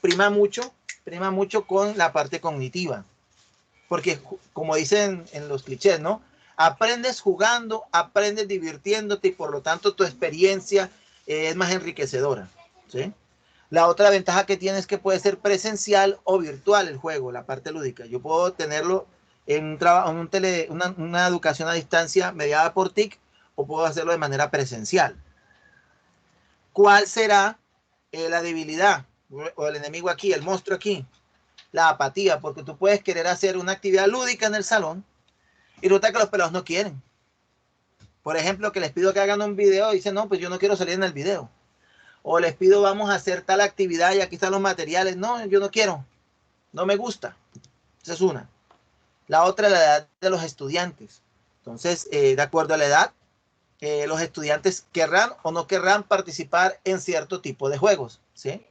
Speaker 1: prima mucho con la parte cognitiva. Porque, como dicen en los clichés, ¿no? Aprendes jugando, aprendes divirtiéndote y por lo tanto tu experiencia es más enriquecedora, ¿sí? La otra ventaja que tiene es que puede ser presencial o virtual el juego, la parte lúdica. Yo puedo tenerlo en un trabajo, una educación a distancia mediada por TIC, o puedo hacerlo de manera presencial. ¿Cuál será la debilidad o el enemigo aquí, el monstruo aquí? La apatía, porque tú puedes querer hacer una actividad lúdica en el salón y resulta que los pelados no quieren. Por ejemplo, que les pido que hagan un video y dicen, no, pues yo no quiero salir en el video. O les pido, vamos a hacer tal actividad y aquí están los materiales. No, yo no quiero. No me gusta. Esa es una. La otra es la edad de los estudiantes. Entonces, de acuerdo a la edad, los estudiantes querrán o no querrán participar en cierto tipo de juegos, ¿sí?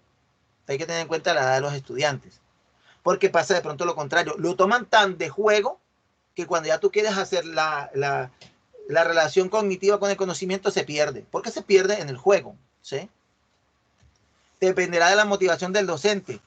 Speaker 1: Hay que tener en cuenta la edad de los estudiantes. Porque pasa de pronto lo contrario. Lo toman tan de juego que cuando ya tú quieres hacer la relación cognitiva con el conocimiento se pierde. ¿Por qué se pierde? En el juego, ¿sí? Dependerá de la motivación del docente.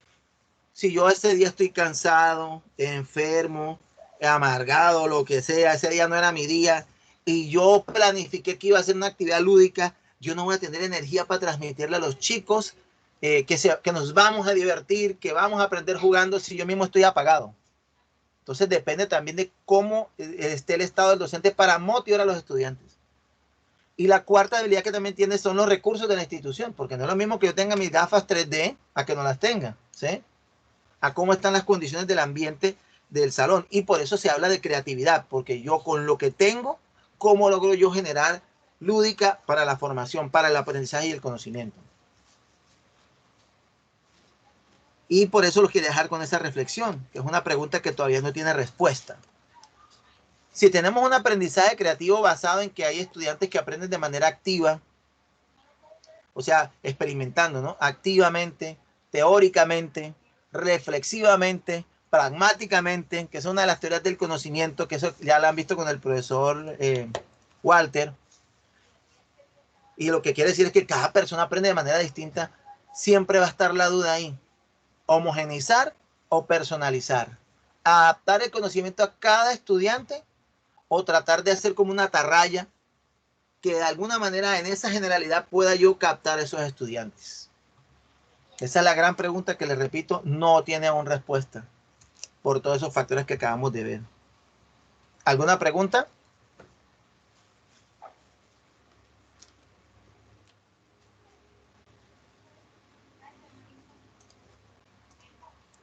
Speaker 1: Si yo ese día estoy cansado, enfermo, amargado, lo que sea, ese día no era mi día, y yo planifiqué que iba a hacer una actividad lúdica, yo no voy a tener energía para transmitirle a los chicos que nos vamos a divertir, que vamos a aprender jugando si yo mismo estoy apagado. Entonces depende también de cómo esté el estado del docente para motivar a los estudiantes. Y la cuarta debilidad que también tiene son los recursos de la institución, porque no es lo mismo que yo tenga mis gafas 3D a que no las tenga, ¿sí? A cómo están las condiciones del ambiente del salón. Y por eso se habla de creatividad, porque yo con lo que tengo, ¿cómo logro yo generar lúdica para la formación, para el aprendizaje y el conocimiento? Y por eso los quiero dejar con esa reflexión, que es una pregunta que todavía no tiene respuesta. Si tenemos un aprendizaje creativo basado en que hay estudiantes que aprenden de manera activa, o sea, experimentando, ¿no? Activamente, teóricamente, reflexivamente, pragmáticamente, que es una de las teorías del conocimiento, que eso ya la han visto con el profesor Walter. Y lo que quiere decir es que cada persona aprende de manera distinta. Siempre va a estar la duda ahí. Homogeneizar o personalizar. Adaptar el conocimiento a cada estudiante o tratar de hacer como una atarraya que de alguna manera en esa generalidad pueda yo captar a esos estudiantes. Esa es la gran pregunta que, les repito, no tiene aún respuesta por todos esos factores que acabamos de ver. ¿Alguna pregunta?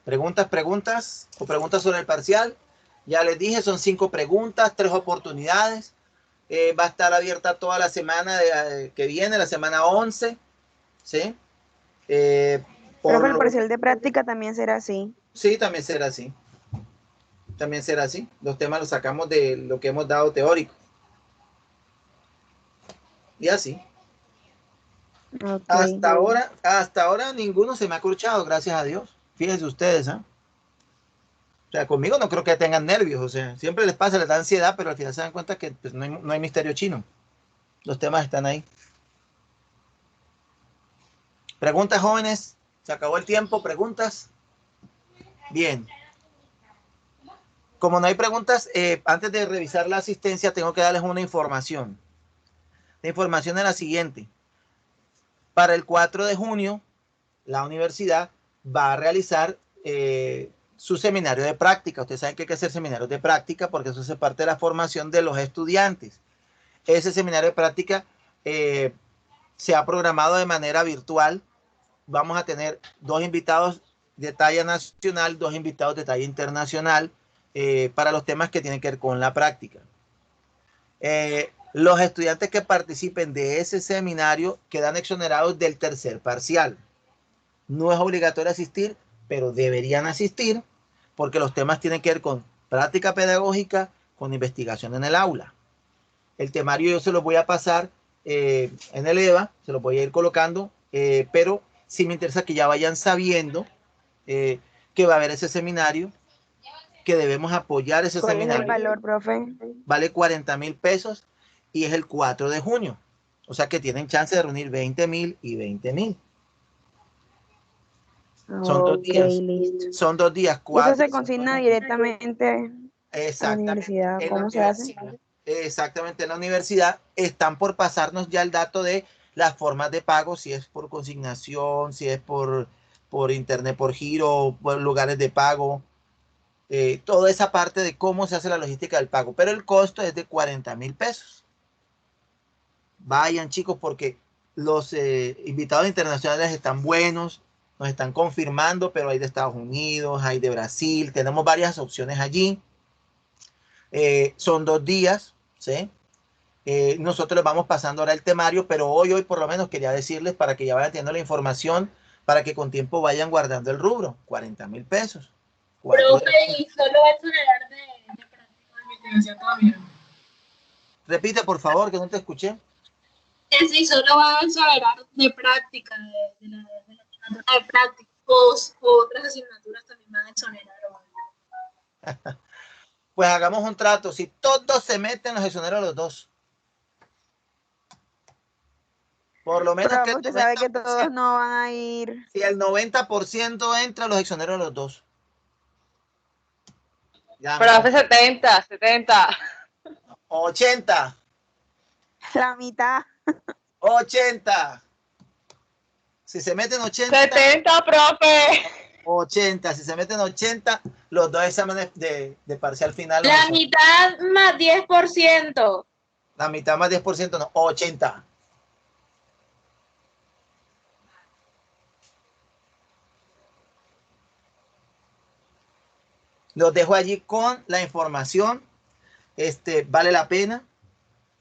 Speaker 1: ¿Preguntas o preguntas sobre el parcial? Ya les dije, son 5 preguntas, 3 oportunidades. Va a estar abierta toda la semana que viene, la semana 11. ¿Sí?
Speaker 5: Creo que el parcial de práctica también será así.
Speaker 1: Sí, también será así. También será así. Los temas los sacamos de lo que hemos dado teórico. Y así. Okay. Hasta ahora ninguno se me ha corchado, gracias a Dios. Fíjense ustedes, ¿eh? O sea, conmigo no creo que tengan nervios, o sea, siempre les pasa, les da ansiedad, pero al final se dan cuenta que pues, no hay misterio chino. Los temas están ahí. ¿Preguntas, jóvenes? ¿Se acabó el tiempo? ¿Preguntas? Bien. Como no hay preguntas, antes de revisar la asistencia, tengo que darles una información. La información es la siguiente. Para el 4 de junio, la universidad va a realizar su seminario de práctica. Ustedes saben que hay que hacer seminarios de práctica porque eso hace parte de la formación de los estudiantes. Ese seminario de práctica se ha programado de manera virtual. Vamos a tener 2 invitados de talla nacional, 2 invitados de talla internacional para los temas que tienen que ver con la práctica. Los estudiantes que participen de ese seminario quedan exonerados del tercer parcial. No es obligatorio asistir, pero deberían asistir porque los temas tienen que ver con práctica pedagógica, con investigación en el aula. El temario yo se lo voy a pasar en el EVA, se lo voy a ir colocando, pero sí me interesa que ya vayan sabiendo que va a haber ese seminario, que debemos apoyar ese seminario.
Speaker 5: ¿Cuál es el valor, profe?
Speaker 1: Vale 40,000 pesos y es el 4 de junio. O sea que tienen chance de reunir 20,000 y 20,000. Son 2 días.
Speaker 5: Listo.
Speaker 1: Son 2 días.
Speaker 5: Eso se consigna directamente a la universidad. ¿Cómo se hace?
Speaker 1: Exactamente, en la universidad están por pasarnos ya el dato de las formas de pago, si es por consignación, si es por internet, por giro, por lugares de pago, toda esa parte de cómo se hace la logística del pago, pero el costo es de 40,000 pesos. Vayan, chicos, porque los invitados internacionales están buenos, nos están confirmando, pero hay de Estados Unidos, hay de Brasil, tenemos varias opciones allí. Son 2 días, ¿sí? Nosotros les vamos pasando ahora el temario, pero hoy por lo menos quería decirles para que ya vayan teniendo la información, para que con tiempo vayan guardando el rubro, 40,000 pesos.
Speaker 11: Profe, y solo va a exonerar de práctica de investigación todavía.
Speaker 1: Repite, por favor, que no te escuché.
Speaker 11: Que sí, solo va a exonerar de práctica, de la asignatura de práctica, o otras asignaturas también van a exonerar.
Speaker 1: Pues hagamos un trato, si todos se meten, los exonero a los 2. Por lo menos
Speaker 5: pero
Speaker 1: que
Speaker 5: usted sabe que todos no van a ir.
Speaker 1: Si el 90% entra, los exonero a los 2. Ya,
Speaker 12: profe, 70.
Speaker 1: 80.
Speaker 5: La mitad.
Speaker 1: 80. Si se meten 80.
Speaker 12: 70, profe.
Speaker 1: 80. Si se meten 80, los 2 exámenes de parcial final.
Speaker 12: La mitad más 10%.
Speaker 1: La mitad más 10%, no, 80. Los dejo allí con la información. Vale la pena.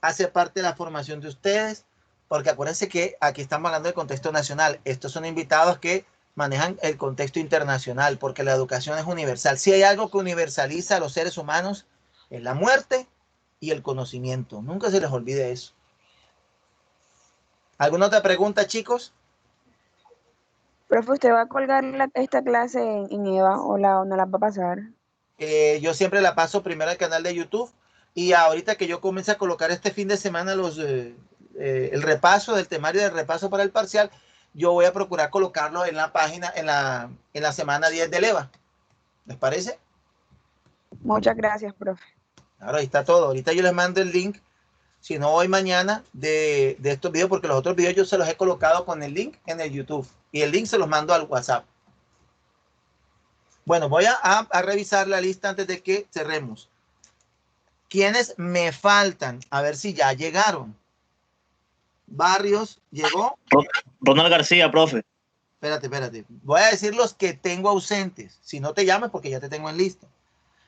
Speaker 1: Hace parte de la formación de ustedes. Porque acuérdense que aquí estamos hablando del contexto nacional. Estos son invitados que manejan el contexto internacional. Porque la educación es universal. Si hay algo que universaliza a los seres humanos, es la muerte y el conocimiento. Nunca se les olvide eso. ¿Alguna otra pregunta, chicos?
Speaker 5: Profe, ¿usted va a colgar esta clase en EVA o no la va a pasar?
Speaker 1: Yo siempre la paso primero al canal de YouTube y ahorita que yo comience a colocar este fin de semana el repaso del temario de repaso para el parcial, yo voy a procurar colocarlo en la página en la semana 10 del EVA. ¿Les parece?
Speaker 5: Muchas gracias, profe.
Speaker 1: Ahora ahí está todo. Ahorita yo les mando el link, si no hoy, mañana, de estos videos, porque los otros videos yo se los he colocado con el link en el YouTube y el link se los mando al WhatsApp. Bueno, voy a revisar la lista antes de que cerremos. ¿Quiénes me faltan? A ver si ya llegaron. Barrios, ¿llegó?
Speaker 2: Ronald García, profe.
Speaker 1: Espérate. Voy a decir los que tengo ausentes. Si no te llames porque ya te tengo en lista.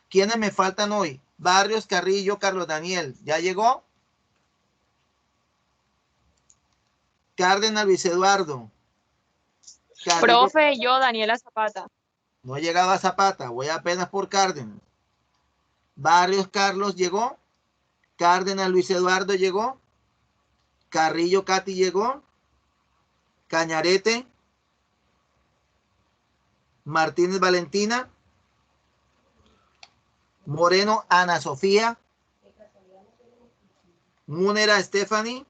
Speaker 1: ¿Quiénes me faltan hoy? Barrios, Carrillo, Carlos Daniel. ¿Ya llegó? Cárdenas, Luis Eduardo. Carrillo.
Speaker 12: Profe, yo, Daniela Zapata.
Speaker 1: No he llegado a Zapata, voy apenas por Cárdenas. Barrios, Carlos, ¿llegó? Cárdenas, Luis Eduardo, ¿llegó? Carrillo, Katy, ¿llegó? Cañarete. Martínez, Valentina. Moreno, Ana Sofía. Múnera, Stephanie.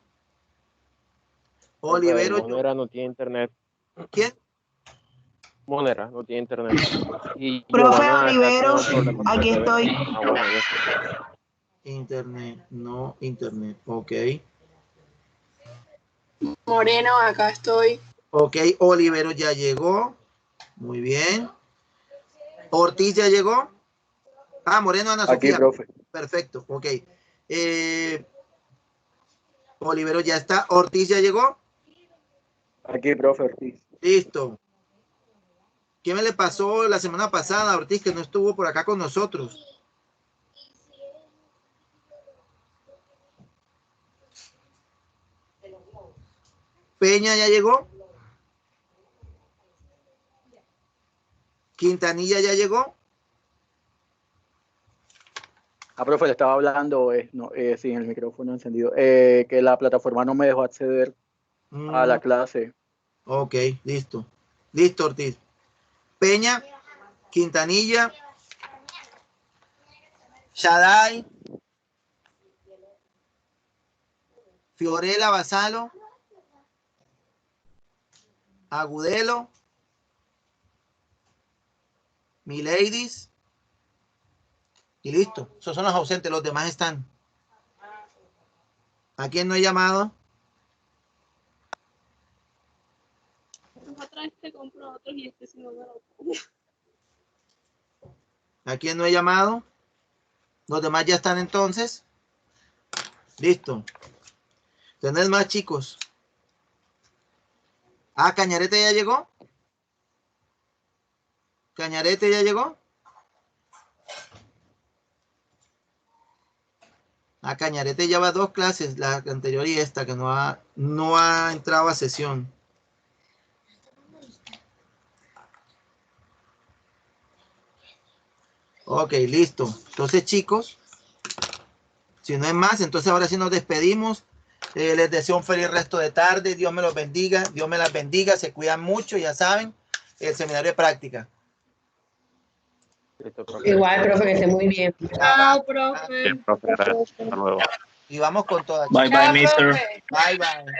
Speaker 1: Olivero.
Speaker 3: Múnera no tiene internet.
Speaker 1: ¿Quién?
Speaker 3: Múnera no tiene internet. Y
Speaker 13: profe Olivero, aquí estoy.
Speaker 1: Internet, no internet, ok.
Speaker 11: Moreno, acá estoy.
Speaker 1: Ok, Olivero ya llegó. Muy bien. Ortiz ya llegó. Ah, Moreno, Ana Sofía.
Speaker 14: Aquí, profe.
Speaker 1: Perfecto, ok. Olivero ya está. Ortiz ya llegó.
Speaker 14: Aquí, profe Ortiz.
Speaker 1: Listo. ¿Qué me le pasó la semana pasada a Ortiz, que no estuvo por acá con nosotros? Peña ya llegó. Quintanilla ya llegó.
Speaker 14: Ah, profe, le estaba hablando, sin el micrófono encendido, que la plataforma no me dejó acceder a la clase.
Speaker 1: Ok, listo. Listo, Ortiz. Peña, Quintanilla, Shaddai, Fiorella Basalo, Agudelo, Miladies, y listo. Esos son los ausentes, los demás están. ¿A quién no he llamado?
Speaker 12: Otra vez te compro otros y este si no me lo...
Speaker 1: ¿A quién no he llamado? Los demás ya están entonces. Listo. ¿Tenés más, chicos? Ah, Cañarete ya llegó. Cañarete ya llegó. Ah, Cañarete lleva 2 clases, la anterior y esta, que no ha entrado a sesión. Ok, listo. Entonces, chicos, si no es más, entonces ahora sí nos despedimos. Les deseo un feliz resto de tarde. Dios me los bendiga. Dios me las bendiga. Se cuidan mucho, ya saben. El seminario de práctica.
Speaker 6: Igual, profe, que esté muy bien.
Speaker 11: Chao, profe.
Speaker 10: Bien, profe, gracias. Hasta luego.
Speaker 1: Y vamos con todas.
Speaker 2: Bye, bye, mister.
Speaker 1: Bye, bye.